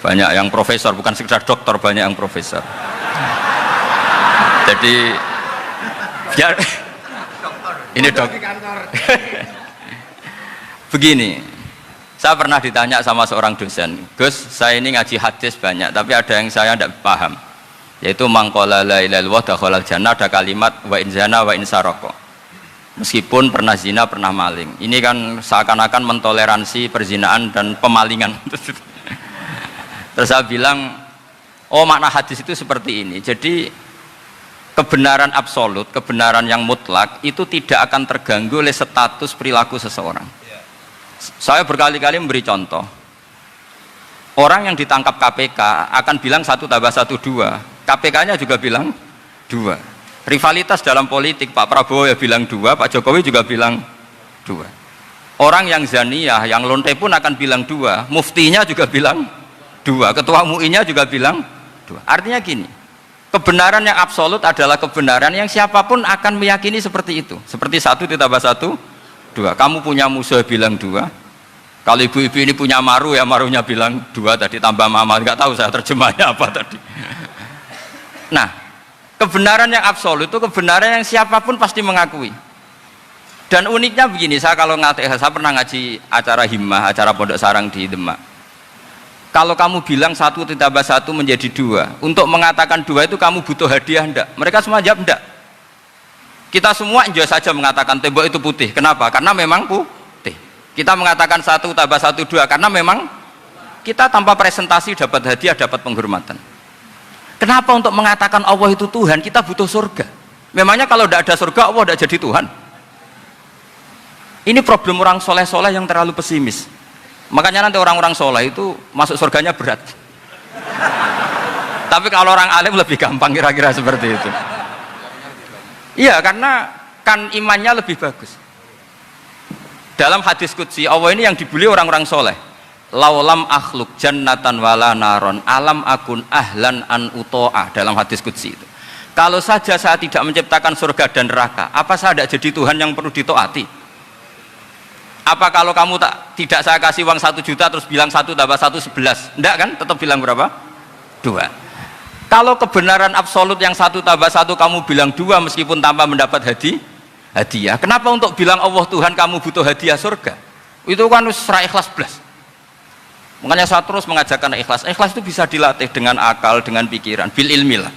banyak yang profesor, bukan sekedar dokter, banyak yang profesor. Jadi biar ini dok begini, saya pernah ditanya sama seorang dosen, Gus, saya ini ngaji hadis banyak tapi ada yang saya tidak paham, yaitu mangqala la ilaha illallah dakhalal jannah, ada kalimat wa in zana wa in saraka, meskipun pernah zina pernah maling. Ini kan seakan-akan mentoleransi perzinaan dan pemalingan. Terus saya bilang, oh makna hadis itu seperti ini, jadi kebenaran absolut, kebenaran yang mutlak itu tidak akan terganggu oleh status perilaku seseorang. Saya berkali-kali memberi contoh, orang yang ditangkap KPK akan bilang 1 tambah 1 2, KPK-nya juga bilang 2. Rivalitas dalam politik, Pak Prabowo ya bilang 2, Pak Jokowi juga bilang 2. Orang yang zaniyah, yang lonte pun akan bilang 2, muftinya juga bilang 2, ketua MUI-nya juga bilang 2. Artinya gini, kebenaran yang absolut adalah kebenaran yang siapapun akan meyakini seperti itu. Seperti 1 ditambah 1 2. Kamu punya musuh bilang 2. Kalau ibu-ibu ini punya maru ya marunya bilang 2 tadi, tambah mama, nggak tahu saya terjemahnya apa tadi. Nah, kebenaran yang absolut itu kebenaran yang siapapun pasti mengakui. Dan uniknya begini, saya kalau saya pernah ngaji acara himmah, acara pondok sarang di Demak. Kalau kamu bilang 1 ditambah 1 menjadi 2, untuk mengatakan 2 itu kamu butuh hadiah enggak? Mereka semua jawab enggak. Kita semua enjoy saja mengatakan tembok itu putih. Kenapa? Karena memang putih. Kita mengatakan 1 tambah 1 2 karena memang kita tanpa presentasi dapat hadiah, dapat penghormatan. Kenapa untuk mengatakan Allah itu Tuhan kita butuh surga? Memangnya kalau tidak ada surga Allah tidak jadi Tuhan? Ini problem orang soleh-soleh yang terlalu pesimis. Makanya nanti orang-orang soleh itu masuk surganya berat. Tapi kalau orang alim lebih gampang kira-kira seperti itu. Iya, karena kan imannya lebih bagus. Dalam hadis qudsi Allah ini yang dibuli orang-orang soleh. Laulam akhluk jannatan wala naron alam akun ahlan an uto'ah, dalam hadis qudsi itu. Kalau saja saya tidak menciptakan surga dan neraka, apa saya tidak jadi Tuhan yang perlu ditaati? Apa kalau kamu tidak saya kasih uang 1 juta terus bilang 1 tambah 1 11? Enggak kan? Tetap bilang berapa? 2. Kalau kebenaran absolut yang 1 tambah 1 kamu bilang 2 meskipun tanpa mendapat hadiah, kenapa untuk bilang Allah Tuhan kamu butuh hadiah surga? Itu kan serah ikhlas belas. Makanya saya terus mengajarkan ikhlas. Ikhlas itu bisa dilatih dengan akal, dengan pikiran, bil ilmi lah.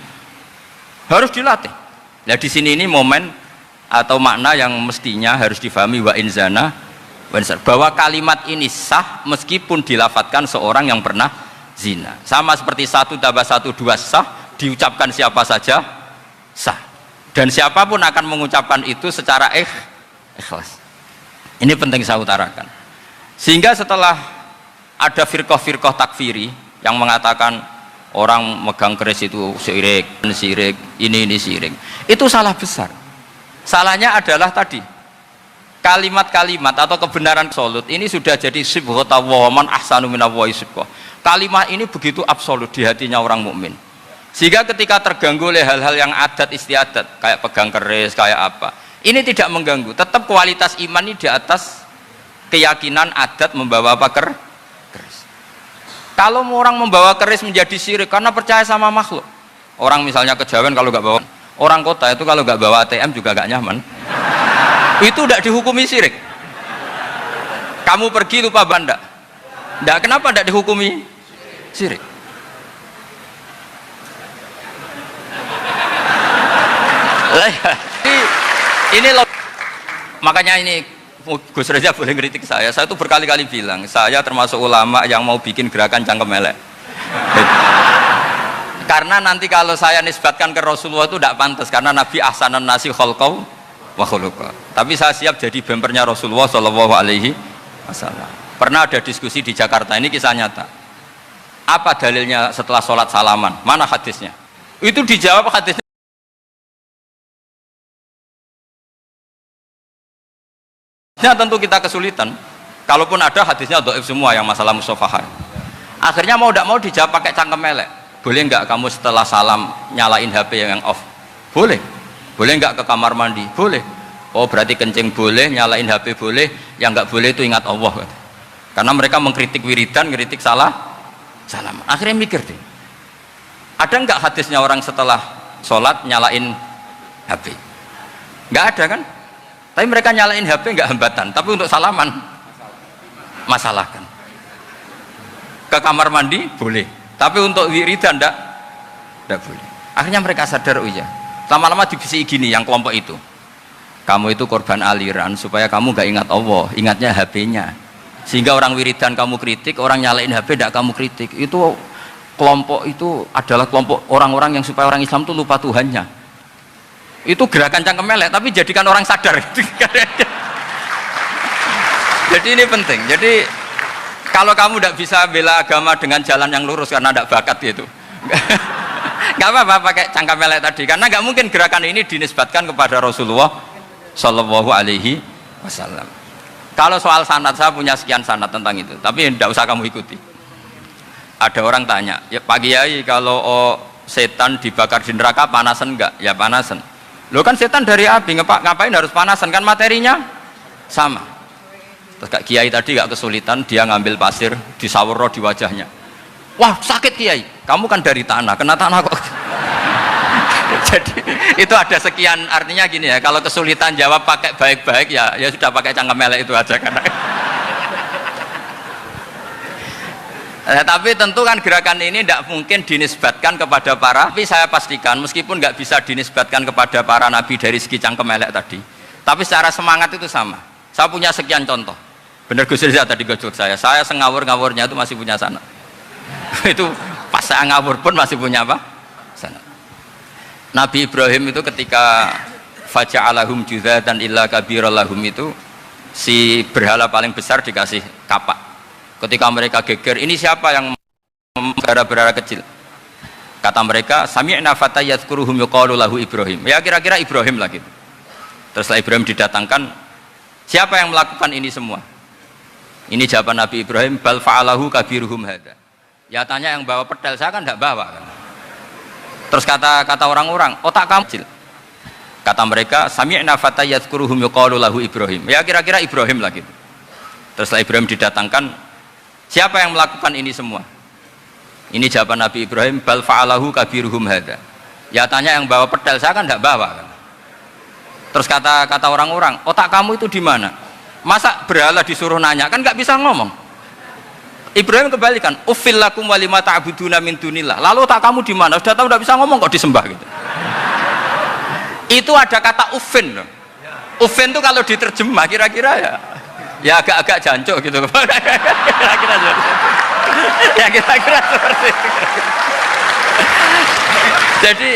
Harus dilatih. Nah di sini ini momen atau makna yang mestinya harus difahami wa inzana bahwa kalimat ini sah meskipun dilafatkan seorang yang pernah zina. Sama seperti 1 tambah 1 2 sah, diucapkan siapa saja sah. Dan siapapun akan mengucapkan itu secara ikhlas. Ini penting saya utarakan. Sehingga setelah ada firqah-firqah takfiri yang mengatakan orang megang keris itu syirik, ini syirik. Itu salah besar. Salahnya adalah tadi kalimat-kalimat atau kebenaran absolut ini sudah jadi sibghatallahi man ahsanu minallahi sibghah. Kalimat ini begitu absolut di hatinya orang mukmin, sehingga ketika terganggu oleh hal-hal yang adat istiadat kayak pegang keris kayak apa, ini tidak mengganggu. Tetap kualitas iman ini di atas keyakinan adat membawa apa keris. Kalau orang membawa keris menjadi syirik karena percaya sama makhluk, orang misalnya kejawen kalau nggak bawa, orang kota itu kalau nggak bawa ATM juga nggak nyaman, itu tidak dihukumi syirik. Kamu pergi lupa banda, enggak, kenapa tidak dihukumi syirik? Ini loh. Makanya ini Gus Reza boleh kritik saya itu berkali-kali bilang saya termasuk ulama yang mau bikin gerakan cangkem elek. Karena nanti kalau saya nisbatkan ke Rasulullah itu tidak pantas, karena Nabi ahsanan nasi khalqau wa khuluqa. Tapi saya siap jadi bempernya Rasulullah Shallallahu Alaihi Wasallam. Pernah ada diskusi di Jakarta, ini kisah nyata. Apa dalilnya setelah sholat salaman? Mana hadisnya? Itu dijawab hadisnya. Tentu kita kesulitan. Kalaupun ada hadisnya dhaif semua yang masalah musafahah. Akhirnya mau tidak mau dijawab pakai cangkem elek. Boleh nggak kamu setelah salam nyalain HP yang off? Boleh. Boleh nggak ke kamar mandi? Boleh. Oh berarti kencing boleh, nyalain HP boleh, yang nggak boleh itu ingat Allah. Karena mereka mengkritik wiridan, ngeritik salam. Akhirnya mikir deh, ada nggak hadisnya orang setelah sholat nyalain HP? Nggak ada kan? Tapi mereka nyalain HP nggak hambatan, tapi untuk salaman masalah kan? Ke kamar mandi boleh, tapi untuk wiridan nggak boleh. Akhirnya mereka sadar, oh iya. Lama-lama dibisi gini yang kelompok itu, kamu itu korban aliran supaya kamu nggak ingat Allah, ingatnya HP-nya. Sehingga orang wiridan kamu kritik, orang nyalain HP tidak kamu kritik. Itu kelompok itu adalah kelompok orang-orang yang supaya orang Islam itu lupa Tuhannya. Itu gerakan cangkem elek, tapi jadikan orang sadar. Jadi ini penting. Jadi kalau kamu tidak bisa bela agama dengan jalan yang lurus karena tidak bakat itu, nggak apa-apa pakai cangkem elek tadi. Karena nggak mungkin gerakan ini dinisbatkan kepada Rasulullah Shallallahu Alaihi Wasallam. Kalau soal sanad, saya punya sekian sanad tentang itu, tapi tidak usah kamu ikuti. Ada orang tanya, ya Pak Kiai, kalau setan dibakar di neraka panasan enggak? Ya panasan. Loh kan setan dari api, ngapain harus panasan? Kan materinya sama. Terus Kak Kiai tadi gak kesulitan, dia ngambil pasir, disawur di wajahnya. Wah sakit Kiai, kamu kan dari tanah, kena tanah kok. Jadi itu ada sekian, artinya gini ya, kalau kesulitan jawab pakai baik-baik ya sudah pakai cangkem elek itu aja karena. Tapi tentu kan gerakan ini tidak mungkin dinisbatkan kepada para, tapi saya pastikan meskipun nggak bisa dinisbatkan kepada para nabi dari segi cangkem elek tadi, tapi secara semangat itu sama. Saya punya sekian contoh. Bener Gus Riza tadi gojok saya ngawur-ngawurnya itu masih punya sanad. Itu pas saya ngawur pun masih punya apa? Sanad. Nabi Ibrahim itu ketika faja'alahum juzatan illa kabirallahum itu, si berhala paling besar dikasih kapak. Ketika mereka geger, ini siapa yang berhala-berhala kecil? Kata mereka, sami'na fata yadhkuruhum yuqalu lahu Ibrahim. Ya kira-kira Ibrahim lah gitu. Terus setelah Ibrahim didatangkan, siapa yang melakukan ini semua? Ini jawaban Nabi Ibrahim, bal fa'alahu kabiruhum hadza. Ya tanya yang bawa pedal, saya kan tidak bawa kan. Terus kata orang-orang, otak kamu kecil. Kata mereka, sami'na fata yadhkuruhum yuqalu lahu Ibrahim. Ya kira-kira Ibrahim lah gitu. Terus setelah Ibrahim didatangkan, siapa yang melakukan ini semua? Ini jawaban Nabi Ibrahim, bal fa'alahu kabiruhum hadza. Ya tanya yang bawa pedal, saya kan tidak bawa kan. Terus kata orang-orang, otak kamu itu di mana? Masa berhala disuruh nanya, kan nggak bisa ngomong. Ibrahim kembalikan, uffil lakum wa lima ta'buduna min dunillah. Lalu otak kamu di mana? Sudah tahu nggak bisa ngomong kok disembah gitu. Itu ada kata uffin loh. Uffin itu kalau diterjemah kira-kira ya agak-agak jancuk gitu. Kira-kira ya kira-kira seperti itu. Jadi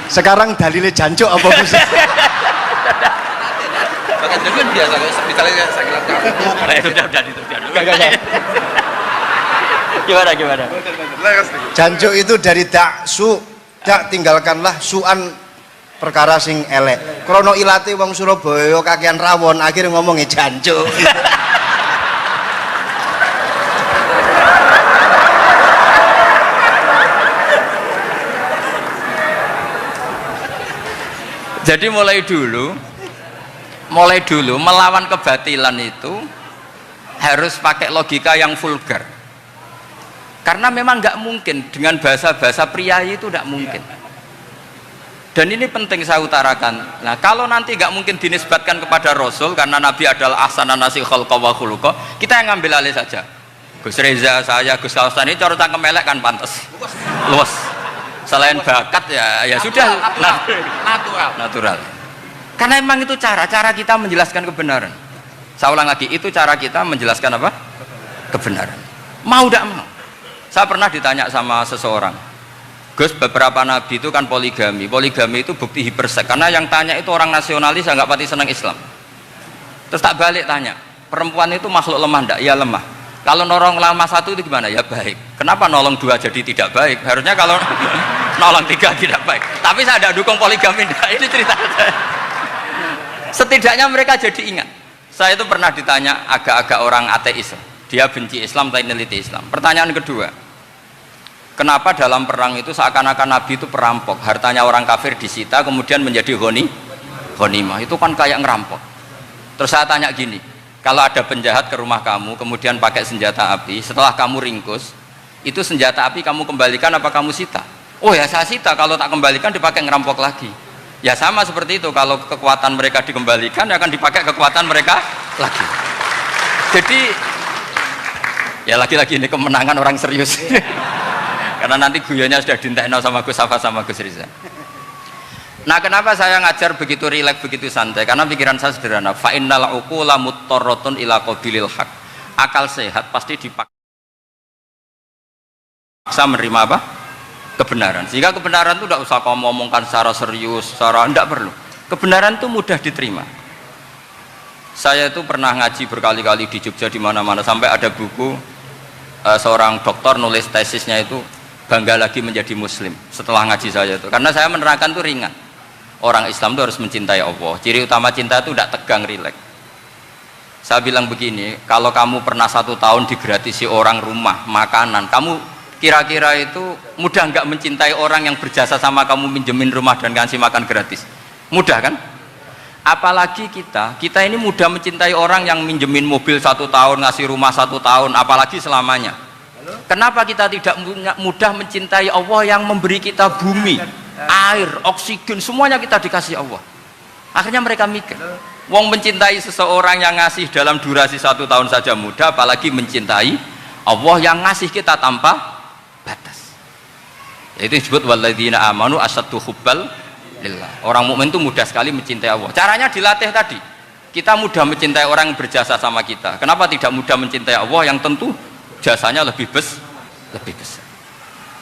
Sekarang dalilnya jancuk apa Gus? Bahkan juga biasa misalnya saya bilang gimana? Jancuk itu dari daksu, dak tinggalkanlah suan perkara sing elek. Krono ilate wong Surabaya kakean rawon, akhirnya ngomongnya jancuk. Jadi mulai dulu melawan kebatilan itu harus pakai logika yang vulgar. Karena memang nggak mungkin dengan bahasa-bahasa priayi itu nggak mungkin. Dan ini penting saya utarakan. Nah, kalau nanti nggak mungkin dinisbatkan kepada Rasul karena Nabi adalah ahsanan nasi khalqa wa khuluqa, kita yang ngambil alih saja. Gus Reza, saya, Gus Kaustan ini cara cangkem elek kan pantas. Luas. Selain bakat ya sudah natural. Karena memang itu cara kita menjelaskan kebenaran. Saya ulang lagi, itu cara kita menjelaskan apa? Kebenaran. Mau tidak mau. Saya pernah ditanya sama seseorang, Gus, beberapa nabi itu kan poligami itu bukti hipersek, karena yang tanya itu orang nasionalis yang nggak pati senang Islam. Terus tak balik tanya, perempuan itu makhluk lemah enggak? Ya lemah. Kalau nolong lama satu itu gimana? Ya baik. Kenapa nolong dua jadi tidak baik? Harusnya kalau nolong tiga tidak baik. Tapi saya tidak dukung poligami. Ini cerita saya. Setidaknya mereka jadi ingat. Saya itu pernah ditanya agak-agak orang ateis. dia benci Islam tapi neliti Islam. Pertanyaan kedua, kenapa dalam perang itu seakan-akan Nabi itu perampok, hartanya orang kafir disita kemudian menjadi ghanimah, itu kan kayak ngerampok. Terus saya tanya gini, kalau ada penjahat ke rumah kamu kemudian pakai senjata api, setelah kamu ringkus itu senjata api kamu kembalikan apa kamu sita? Oh ya saya sita, kalau tak kembalikan dipakai ngerampok lagi. Ya sama seperti itu, kalau kekuatan mereka dikembalikan ya akan dipakai kekuatan mereka lagi. Jadi ya lagi-lagi ini kemenangan orang serius. Karena nanti guyonnya sudah dintekno sama Gus Safa sama Gus Riza. Nah kenapa saya ngajar begitu rileks, begitu santai? Karena pikiran saya sederhana. Fa innal uqula muttarratun ila qabilil haq. Akal sehat pasti dipaksa menerima apa? Kebenaran. Sehingga kebenaran itu tidak usah kau ngomongkan secara serius, secara tidak perlu. Kebenaran itu mudah diterima. Saya itu pernah ngaji berkali-kali di Jogja di mana-mana, sampai ada buku seorang dokter nulis tesisnya itu bangga lagi menjadi muslim setelah ngaji saya itu. Karena saya menerangkan itu ringan. Orang Islam itu harus mencintai Allah. Ciri utama cinta itu tidak tegang, rileks. Saya bilang begini, kalau kamu pernah 1 tahun digratisi orang rumah, makanan, kamu kira-kira itu mudah nggak mencintai orang yang berjasa sama kamu, minjemin rumah dan ngasih makan gratis? Mudah kan? Apalagi kita ini mudah mencintai orang yang minjemin mobil 1 tahun, ngasih rumah 1 tahun, apalagi selamanya. Kenapa kita tidak mudah mencintai Allah yang memberi kita bumi, air, oksigen, semuanya kita dikasih Allah? Akhirnya mereka mikir, wong mencintai seseorang yang ngasih dalam durasi 1 tahun saja mudah, apalagi mencintai Allah yang ngasih kita tanpa batas. Itu disebut walladzina amanu asyaddu hubbal lillah. Orang mukmin itu mudah sekali mencintai Allah. Caranya dilatih tadi. Kita mudah mencintai orang yang berjasa sama kita. Kenapa tidak mudah mencintai Allah yang tentu jasanya lebih besar.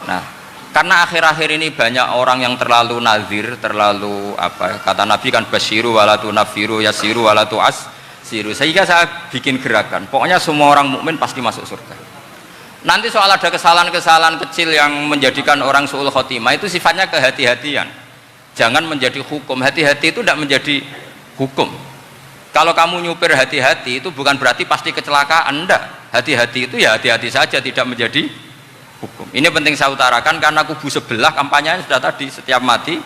Nah, karena akhir-akhir ini banyak orang yang terlalu nazir, terlalu apa? Kata Nabi kan basyiru wala tunafiru, yasiru wala tu'assiru. Sehingga saya bikin gerakan. Pokoknya semua orang mukmin pasti masuk surga. Nanti soal ada kesalahan-kesalahan kecil yang menjadikan orang su'ul khotimah itu sifatnya kehati-hatian. Jangan menjadi hukum. Hati-hati itu tidak menjadi hukum. Kalau kamu nyupir hati-hati itu bukan berarti pasti kecelakaan, enggak. Hati-hati itu ya hati-hati saja, tidak menjadi hukum. Ini penting saya utarakan karena kubu sebelah kampanyenya sudah tadi, setiap mati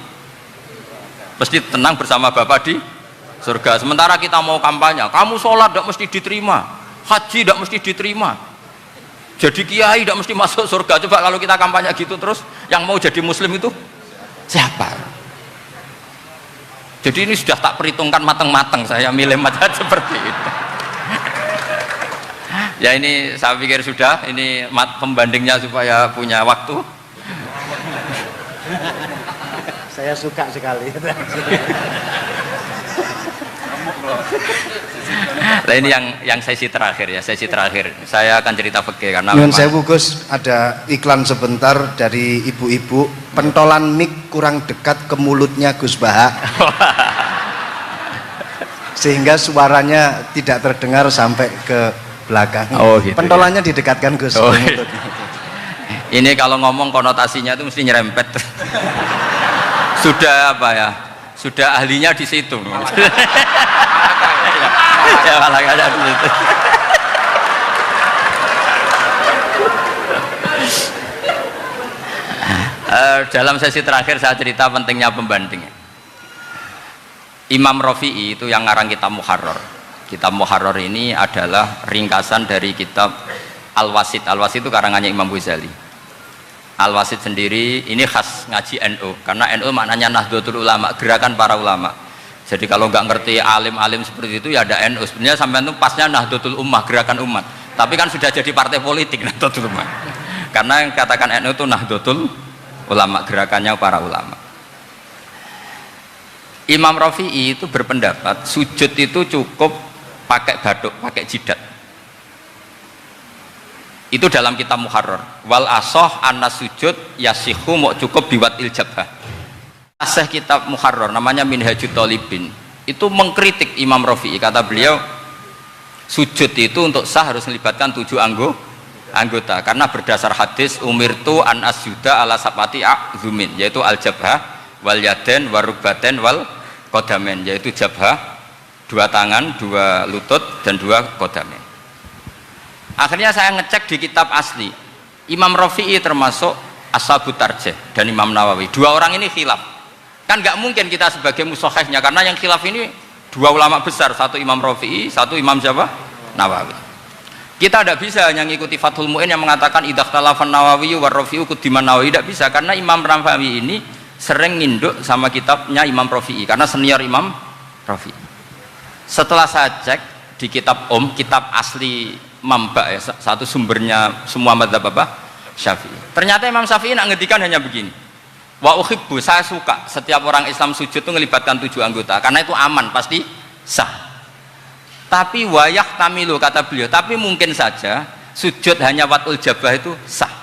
pasti tenang bersama Bapak di surga. Sementara kita mau kampanye, kamu sholat tidak mesti diterima, haji tidak mesti diterima, jadi kiai tidak mesti masuk surga. Coba kalau kita kampanye gitu terus, yang mau jadi muslim itu siapa? Jadi ini sudah tak perhitungkan matang-matang, saya milih mazhab seperti itu. Ya ini saya pikir sudah, ini pembandingnya supaya punya waktu. Saya suka sekali. Nah ini yang sesi terakhir ya, sesi terakhir. Saya akan cerita fikih karena Nyun sewu Gus, ada iklan sebentar dari ibu-ibu, pentolan mic kurang dekat ke mulutnya Gus Baha. Sehingga suaranya tidak terdengar sampai ke belakang. Oh, gitu, pentolannya ya? Didekatkan Gus. Oh, iya. Ini kalau ngomong konotasinya itu mesti nyerempet. Sudah apa ya? Sudah ahlinya di situ. Ya malah ada di situ. Dalam sesi terakhir saya cerita pentingnya pembanding. Imam Rafi'i itu yang ngarang kitab Muharrar. Kitab Muharrar ini adalah ringkasan dari kitab Al-Wasit. Al-Wasit itu karangannya Imam Ghazali. Al-Wasit sendiri ini khas ngaji NU, karena NU maknanya Nahdlatul Ulama, gerakan para ulama. Jadi kalau nggak ngerti alim-alim seperti itu ya ada NU. Sebenarnya sampai itu pasnya Nahdlatul Ummah, gerakan umat. Tapi kan sudah jadi partai politik Nahdlatul Ummah. Karena yang katakan NU itu Nahdlatul Ulama, gerakannya para ulama. Imam Rafi'i itu berpendapat sujud itu cukup pakai baduk, pakai jidat. Itu dalam kitab Muharrar. Wal asoh anas sujud yasihu mau cukup biwat iljabah. Asih kitab Muharrar namanya Minhajut Thalibin itu mengkritik Imam Rafi'i. Kata beliau sujud itu untuk sah harus melibatkan 7 anggota karena berdasar hadis umirtu an asjuda ala sabati a'zumin, yaitu al jabhah wal yaden warukbaten wal kodamen, yaitu jabhah 2 tangan, 2 lutut dan 2 kodamen. Akhirnya saya ngecek di kitab asli, Imam Rafi'i termasuk Ashabut Tarjih dan Imam Nawawi. Dua orang ini khilaf. Kan nggak mungkin kita sebagai musahihnya, karena yang khilaf ini dua ulama besar, satu Imam Rafi'i, satu Imam siapa? Nawawi. Kita tidak bisa hanya ngikuti Fathul Mu'in yang mengatakan idza ikhtalafan Nawawi wa Rafi'u quddiman Nawawi, tidak bisa, karena Imam Nawawi ini sering nginduk sama kitabnya Imam Rafi'i karena senior Imam Rafi'i. Setelah saya cek di kitab kitab asli Mamba ya, satu sumbernya semua mazhab apa? Syafi'i. Ternyata Imam Syafi'i nak ngedikan hanya begini. Wa uhibbu, saya suka setiap orang Islam sujud itu melibatkan 7 anggota karena itu aman, pasti sah. Tapi wayah tamilu, kata beliau, tapi mungkin saja sujud hanya watul jabah itu sah.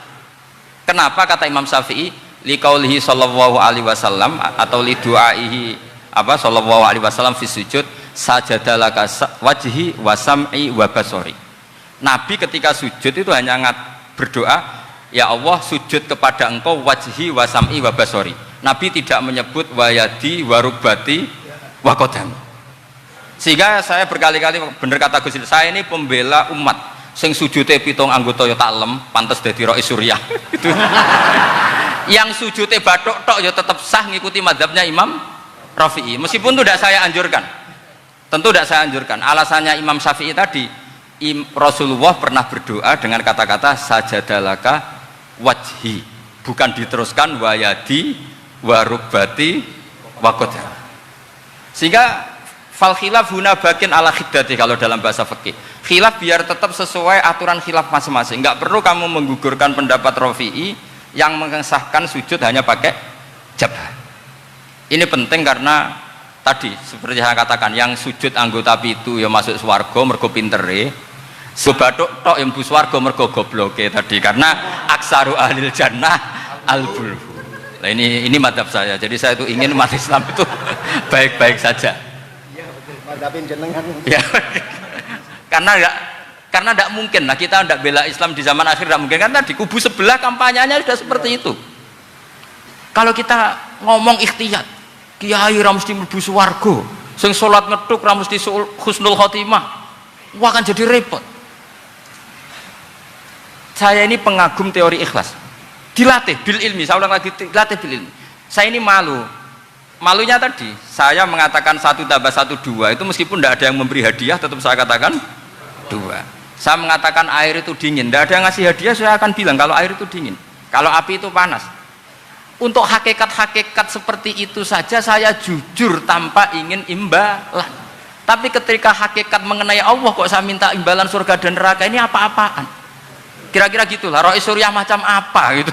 Kenapa? Kata Imam Syafi'i, liqaulihi sallallahu alaihi wasallam atau li du'aihi apa sallallahu alaihi wasallam fi sujud sajadalaka wajhi wa sam'i wa basori. Nabi ketika sujud itu hanya berdoa, ya Allah sujud kepada engkau wajhi wa sam'i wa basori. Nabi tidak menyebut wayadi wa rukbati wa qadami. Sehingga saya berkali-kali bener kata Gus, saya ini pembela umat sing sujudnya 7 anggota ya taklem pantes dadi Rais Suryah gitu. Yang sujudnya bathuk tok ya tetap sah ngikuti mazhabnya Imam Rafi'i, meskipun itu tidak saya anjurkan, tentu tidak saya anjurkan. Alasannya Imam Syafi'i tadi, Rasulullah pernah berdoa dengan kata-kata sajadalaka wajhi, bukan diteruskan wayadi warubati wakoda. Sehingga fal khilaf huna bakin ala khiddati, kalau dalam bahasa fikih khilaf biar tetap sesuai aturan khilaf masing-masing. Nggak perlu kamu menggugurkan pendapat Rafi'i yang mengesahkan sujud hanya pakai jabah. Ini penting karena tadi seperti saya katakan, yang sujud anggota itu ya masuk swarga mergo pintere, sebatuk tok yang bu swarga mergo gobloke tadi, karena aksaru ahlil jannah al-bulhu. Nah ini madhab saya, jadi saya itu ingin umat Islam itu baik-baik saja. Ya, karena tidak mungkin lah kita tidak bela Islam di zaman akhir, tidak mungkin, karena di kubu sebelah kampanyenya sudah seperti itu. Kalau kita ngomong ikhtiyat, kiai ra mesti mlebu swarga, sing salat ngethuk ra mesti husnul khotimah, wah akan jadi repot. Saya ini pengagum teori ikhlas, dilatih bil ilmi, saya ulang lagi, dilatih bil ilmi. Saya ini malunya tadi saya mengatakan 1 tambah 1 2, itu meskipun tidak ada yang memberi hadiah tetap saya katakan 2. Saya mengatakan air itu dingin, tidak ada yang ngasih hadiah, saya akan bilang kalau air itu dingin, kalau api itu panas. Untuk hakikat-hakikat seperti itu saja saya jujur tanpa ingin imbalan. Tapi ketika hakikat mengenai Allah kok saya minta imbalan surga dan neraka, ini apa-apaan? Kira-kira gitulah, Rais Suryah macam apa gitu.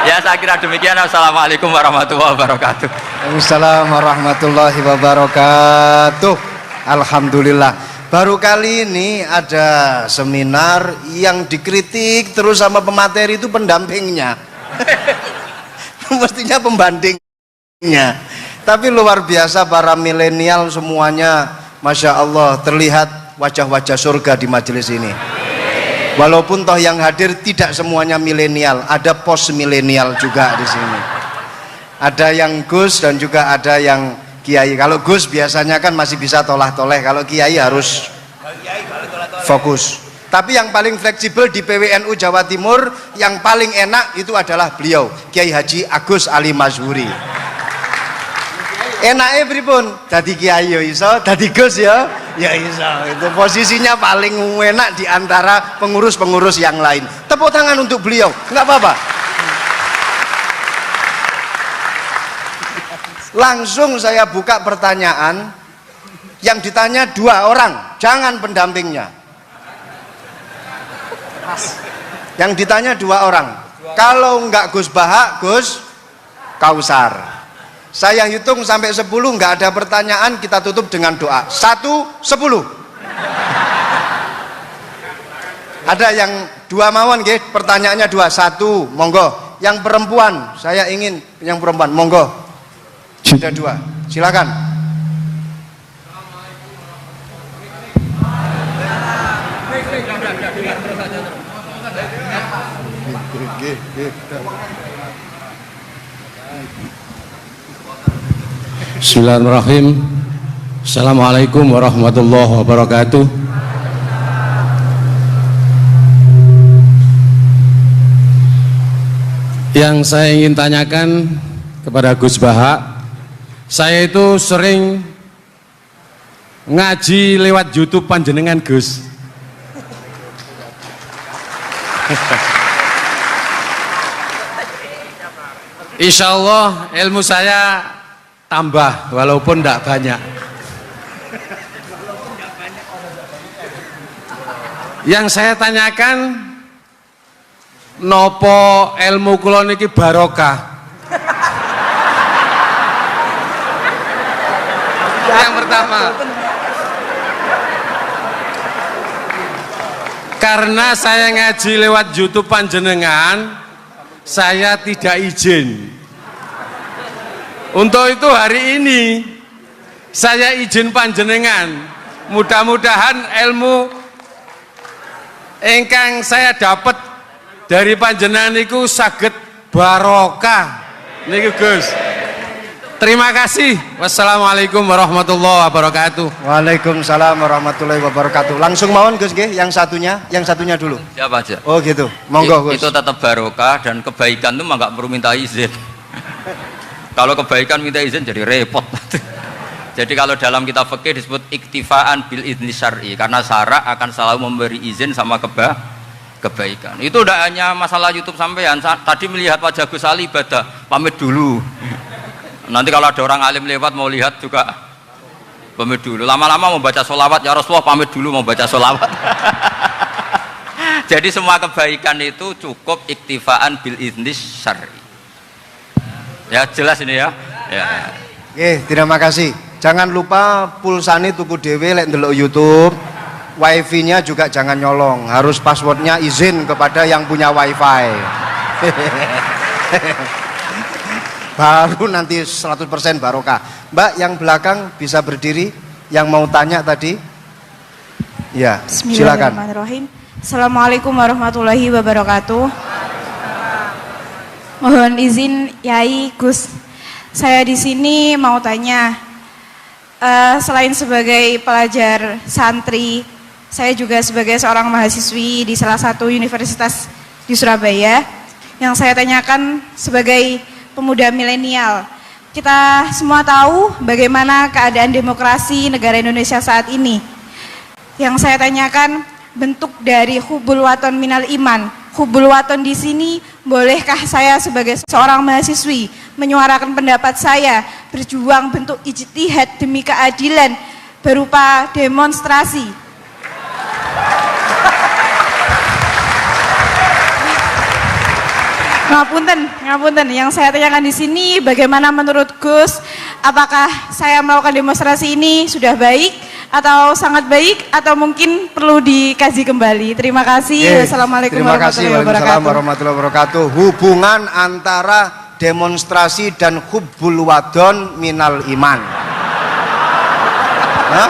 Ya saya kira demikian. Assalamualaikum warahmatullahi wabarakatuh. Waalaikumsalam warahmatullahi wabarakatuh. Alhamdulillah, baru kali ini ada seminar yang dikritik terus sama pemateri itu pendampingnya. Mestinya pembandingnya. Tapi luar biasa para milenial semuanya, Masya Allah, terlihat wajah-wajah surga di majelis ini. Walaupun toh yang hadir tidak semuanya milenial, ada post milenial juga di sini. Ada yang Gus dan juga ada yang Kiai. Kalau Gus biasanya kan masih bisa tolah-toleh, kalau Kiai harus fokus. Tapi yang paling fleksibel di PWNU Jawa Timur, yang paling enak itu adalah beliau, Kiai Haji Agus Ali Mazhuri. Enaknya pripun? Dadi Kiai ya iso, dadi Gus ya iso. Itu posisinya paling enak di antara pengurus-pengurus yang lain. Tepuk tangan untuk beliau, nggak apa-apa. Langsung saya buka pertanyaan, yang ditanya 2 orang, jangan pendampingnya. Yang ditanya 2 orang, kalau nggak Gus Baha, Gus Kausar. Saya hitung sampai 10, nggak ada pertanyaan, kita tutup dengan doa. 1, 10. Ada yang 2 mawon, nggih? Pertanyaannya 2. 1, monggo. Yang perempuan, saya ingin yang perempuan, monggo. Sudah 2, silakan. Bismillahirrahmanirrahim. Assalamualaikum warahmatullahi wabarakatuh. Yang saya ingin tanyakan kepada Gus Baha, saya itu sering ngaji lewat YouTube panjenengan Gus. Insya Allah ilmu saya tambah walaupun tidak banyak. Yang saya tanyakan, nopo ilmu kula niki barokah? Yang pertama, karena saya ngaji lewat YouTube panjenengan, saya tidak izin. Untuk itu hari ini saya izin panjenengan. Mudah-mudahan ilmu ingkang saya dapat dari panjenengan niku saged barokah niku Gus. Terima kasih. Wassalamualaikum warahmatullahi wabarakatuh. Waalaikumsalam warahmatullahi wabarakatuh. Langsung mawon Gus nggih, yang satunya dulu. Siapa aja? Oh gitu. Monggo Gus. Itu tetap barokah dan kebaikan itu mah nggak perlu minta izin. Kalau kebaikan minta izin jadi repot. Jadi kalau dalam kitab fikih disebut iktifaan bil idzni syar'i, karena syara akan selalu memberi izin sama kebaikan. Itu udah hanya masalah YouTube sampean. Tadi melihat wajah Gus Ali ibadah, pamit dulu. Nanti kalau ada orang alim lewat mau lihat juga pamit dulu. Lama-lama mau baca sholawat, ya Rasulullah pamit dulu mau baca sholawat. Jadi semua kebaikan itu cukup iktifaan bil idzni syar'i. Ya jelas ini ya. Ya. Oke, terima kasih. Jangan lupa pulsane tuku dhewe lek ndelok YouTube. Wifi-nya juga jangan nyolong, harus passwordnya izin kepada yang punya wifi. Baru nanti 100% barokah. Mbak yang belakang bisa berdiri, yang mau tanya tadi. Ya, silakan. Bismillahirrahmanirrahim. Assalamualaikum warahmatullahi wabarakatuh. Mohon izin Yai Gus, saya di sini mau tanya. Selain sebagai pelajar santri, saya juga sebagai seorang mahasiswi di salah satu universitas di Surabaya. Yang saya tanyakan sebagai pemuda milenial, kita semua tahu bagaimana keadaan demokrasi negara Indonesia saat ini. Yang saya tanyakan, bentuk dari hubul waton minal iman. Hubul waton di sini, bolehkah saya sebagai seorang mahasiswi menyuarakan pendapat saya, berjuang bentuk ijtihad demi keadilan berupa demonstrasi? Ngapunten, yang saya tanyakan di sini, bagaimana menurut Gus, apakah saya melakukan demonstrasi ini sudah baik atau sangat baik atau mungkin perlu dikaji kembali? Terima kasih. Wassalamualaikum warahmatullahi wabarakatuh. Hubungan antara demonstrasi dan hubbul wadon minal iman. Hah?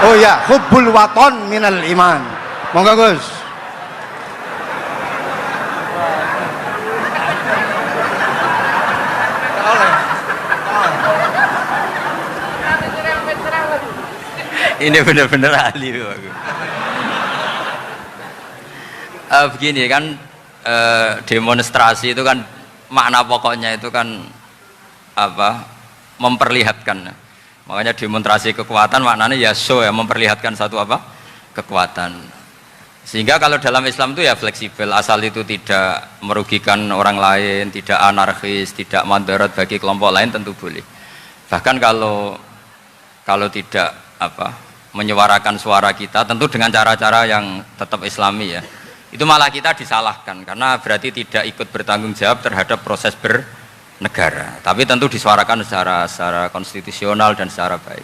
Oh ya, hubbul waton minal iman. Monggo Gus. Ini benar-benar ahli. Begini kan, demonstrasi itu kan makna pokoknya itu kan apa? Memperlihatkan. Makanya demonstrasi kekuatan maknanya ya show, ya memperlihatkan satu apa? Kekuatan. Sehingga kalau dalam Islam itu ya fleksibel, asal itu tidak merugikan orang lain, tidak anarkis, tidak mandorot bagi kelompok lain tentu boleh. Bahkan kalau tidak apa? Menyuarakan suara kita tentu dengan cara-cara yang tetap islami ya, itu malah kita disalahkan karena berarti tidak ikut bertanggung jawab terhadap proses bernegara, tapi tentu disuarakan secara konstitusional dan secara baik.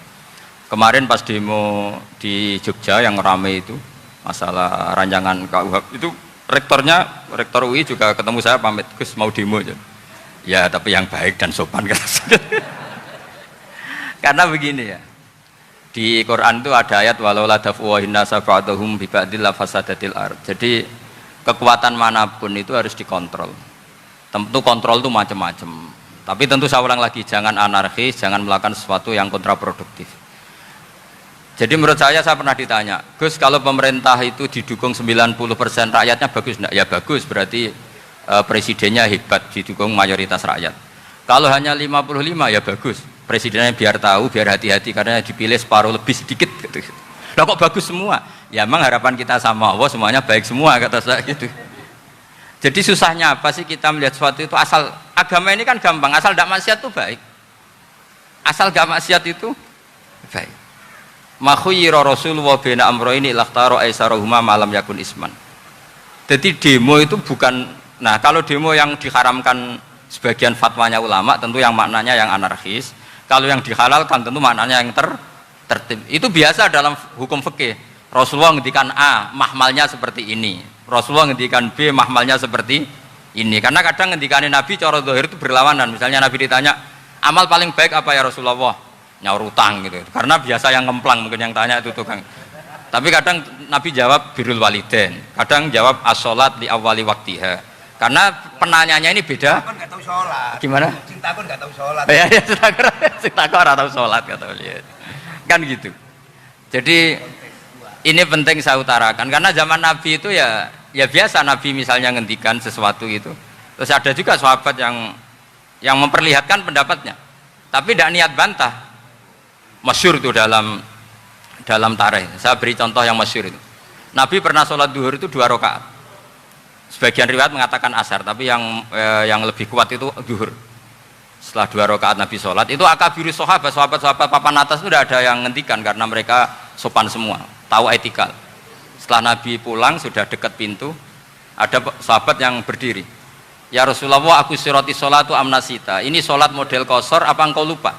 Kemarin pas demo di Jogja yang ramai itu masalah rancangan KUHP itu, rektor UI juga ketemu saya, pamit Gus mau demo aja ya, tapi yang baik dan sopan kan. Karena begini ya, di Quran itu ada ayat walau la daf'uhin nasa ba'dahum bi ba'dil la fasadatil ard. Jadi kekuatan manapun itu harus dikontrol. Tentu kontrol itu macam-macam. Tapi tentu saya ulang lagi, jangan anarkis, jangan melakukan sesuatu yang kontraproduktif. Jadi menurut saya pernah ditanya, Gus kalau pemerintah itu didukung 90% rakyatnya bagus enggak? Ya bagus, berarti presidennya hebat, didukung mayoritas rakyat. Kalau hanya 55 ya bagus, presidennya biar tahu, biar hati-hati karena dipilih separuh lebih sedikit gitu. Lah kok bagus semua? Ya emang harapan kita sama Allah semuanya baik semua kata saya gitu. Jadi susahnya apa sih kita melihat sesuatu itu, asal agama ini kan gampang, asal tidak maksiat itu baik. Asal gak maksiat itu baik. Makhuyira Rasulullah bina amroini lakhtaro aisarohuma malam yakun isman. Jadi demo itu bukan, nah kalau demo yang diharamkan sebagian fatwanya ulama tentu yang maknanya yang anarkis. Kalau yang dihalalkan tentu maknanya yang tertib. Itu biasa dalam hukum fikih. Rasulullah ngendikan A, mahmalnya seperti ini. Rasulullah ngendikan B, mahmalnya seperti ini. Karena kadang ngendikanin Nabi cara zahir itu berlawanan. Misalnya Nabi ditanya, amal paling baik apa ya Rasulullah? Nyaur utang gitu. Karena biasa yang ngemplang mungkin yang tanya itu tukang. Tapi kadang Nabi jawab birrul walidain. Kadang jawab as-sholat li awwali waktiha. Karena penanyanya ini beda. Kan nggak tahu sholat. Gimana? Cinta pun nggak tahu sholat. Ya, cinta kok ora tahu sholat kata beliau. Kan gitu. Jadi ini penting saya utarakan karena zaman Nabi itu ya biasa Nabi misalnya ngendikan sesuatu gitu. Terus ada juga sahabat yang memperlihatkan pendapatnya. Tapi tidak niat bantah. Masyhur itu dalam tarikh. Saya beri contoh yang masyhur itu. Nabi pernah sholat duhur itu 2 rakaat. Sebagian riwayat mengatakan asar, tapi yang lebih kuat itu duhur. Setelah 2 rakaat Nabi sholat, itu akabiru sahabat papan atas itu tidak ada yang ngendikan karena mereka sopan semua, tahu etikal. Setelah Nabi pulang sudah dekat pintu, ada sahabat yang berdiri. Ya Rasulullah, aku siroti sholatu amnasita. Ini sholat model kosor, apa engkau lupa?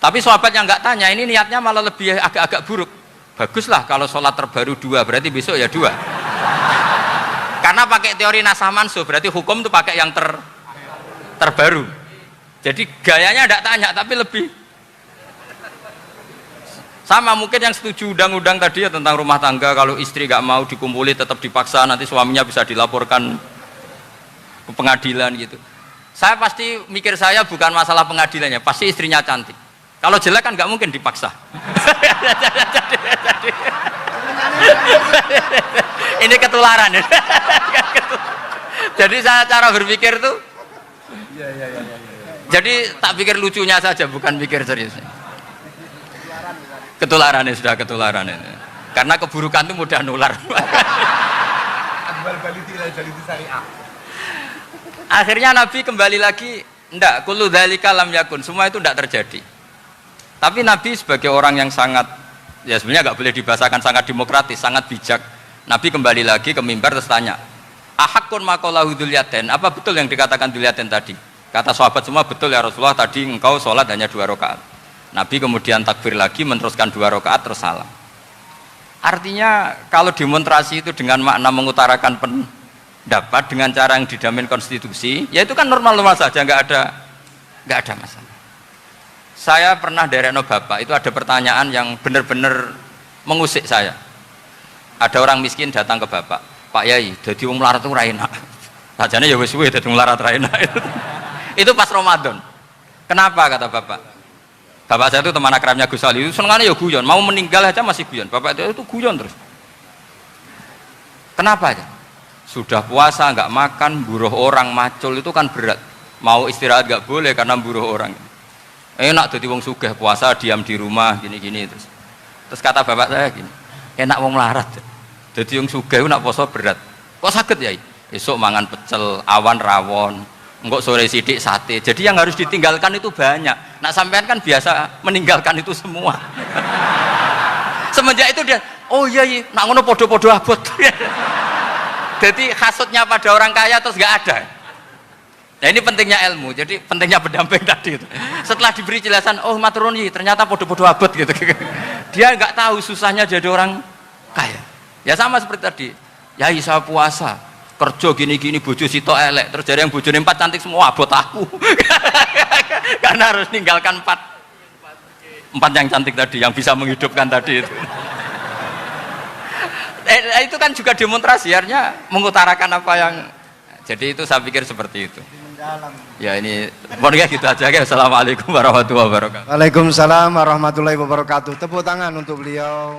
Tapi sahabat yang nggak tanya, ini niatnya malah lebih agak-agak buruk. Baguslah kalau sholat terbaru 2, berarti besok ya 2. Karena pakai teori nasah mansuh, berarti hukum itu pakai yang terbaru. Jadi gayanya tidak tanya, tapi lebih sama mungkin yang setuju undang-undang tadi ya tentang rumah tangga, kalau istri nggak mau dikumpuli tetap dipaksa, nanti suaminya bisa dilaporkan ke pengadilan gitu. Saya pasti mikir saya bukan masalah pengadilannya, pasti istrinya cantik. Kalau jelek kan nggak mungkin dipaksa. Ini ketularan ya. Jadi saya cara berpikir tuh. Jadi tak pikir lucunya saja, bukan pikir serius. Ketularan ya, sudah ketularan ya. Karena keburukan itu mudah nular. Akhirnya Nabi kembali lagi, enggak, kullu dzalika lam yakun, semua itu enggak terjadi. Tapi Nabi sebagai orang yang sangat, ya sebenarnya enggak boleh dibahasakan sangat demokratis, sangat bijak. Nabi kembali lagi ke mimbar terus tanya, ahakun maqalahu dzulyaten, apa betul yang dikatakan dzulyaten tadi? Kata sahabat semua, betul ya Rasulullah, tadi engkau sholat hanya 2 rakaat. Nabi kemudian takbir lagi, meneruskan 2 rakaat terus salam. Artinya kalau demonstrasi itu dengan makna mengutarakan pendapat dengan cara yang dijamin konstitusi, ya itu kan normal-normal saja, nggak ada masalah. Saya pernah derekno bapak, itu ada pertanyaan yang benar-benar mengusik saya. Ada orang miskin datang ke bapak, Pak Yai, jadi wong melarat itu ra enak. Sajane ya wis suwe dadi wong melarat ra enak. Itu pas Ramadan. Kenapa kata bapak? Bapak saya itu teman akrabnya Gus Ali, itu senengannya ya guyon, mau meninggal aja masih guyon. Bapak itu guyon terus. Kenapa aja? Sudah puasa nggak makan, buruh orang, macul itu kan berat. Mau istirahat nggak boleh karena buruh orang. Enak jadi wong sugih puasa diam di rumah gini-gini terus. Terus kata bapak saya gini, enak wong melarat. Jadi wong sugih nak poso berat. Kok sakit ya? Esok mangan pecel, awan rawon, enggak sore sidik sate. Jadi yang harus ditinggalkan itu banyak. Nak sampean kan biasa meninggalkan itu semua. Semenjak itu dia, oh iya, nak ngono podo-podo abot. Jadi hasutnya pada orang kaya terus nggak ada. Nah ini pentingnya ilmu, jadi pentingnya pendamping tadi itu. Setelah diberi jelasan, oh maturun ternyata podo-podo abot gitu. Dia nggak tahu susahnya jadi orang kaya. Ya sama seperti tadi, ya saya puasa, kerja gini-gini, bojo sitok elek, terus jadi yang bojone 4 cantik semua abot aku. Karena harus ninggalkan 4 yang cantik tadi, yang bisa menghidupkan tadi itu. Itu kan juga demonstrasi, artinya mengutarakan apa yang, jadi itu saya pikir seperti itu. Ya ini pokoknya gitu aja ya. Assalamualaikum warahmatullahi wabarakatuh. Waalaikumsalam warahmatullahi wabarakatuh. Tepuk tangan untuk beliau.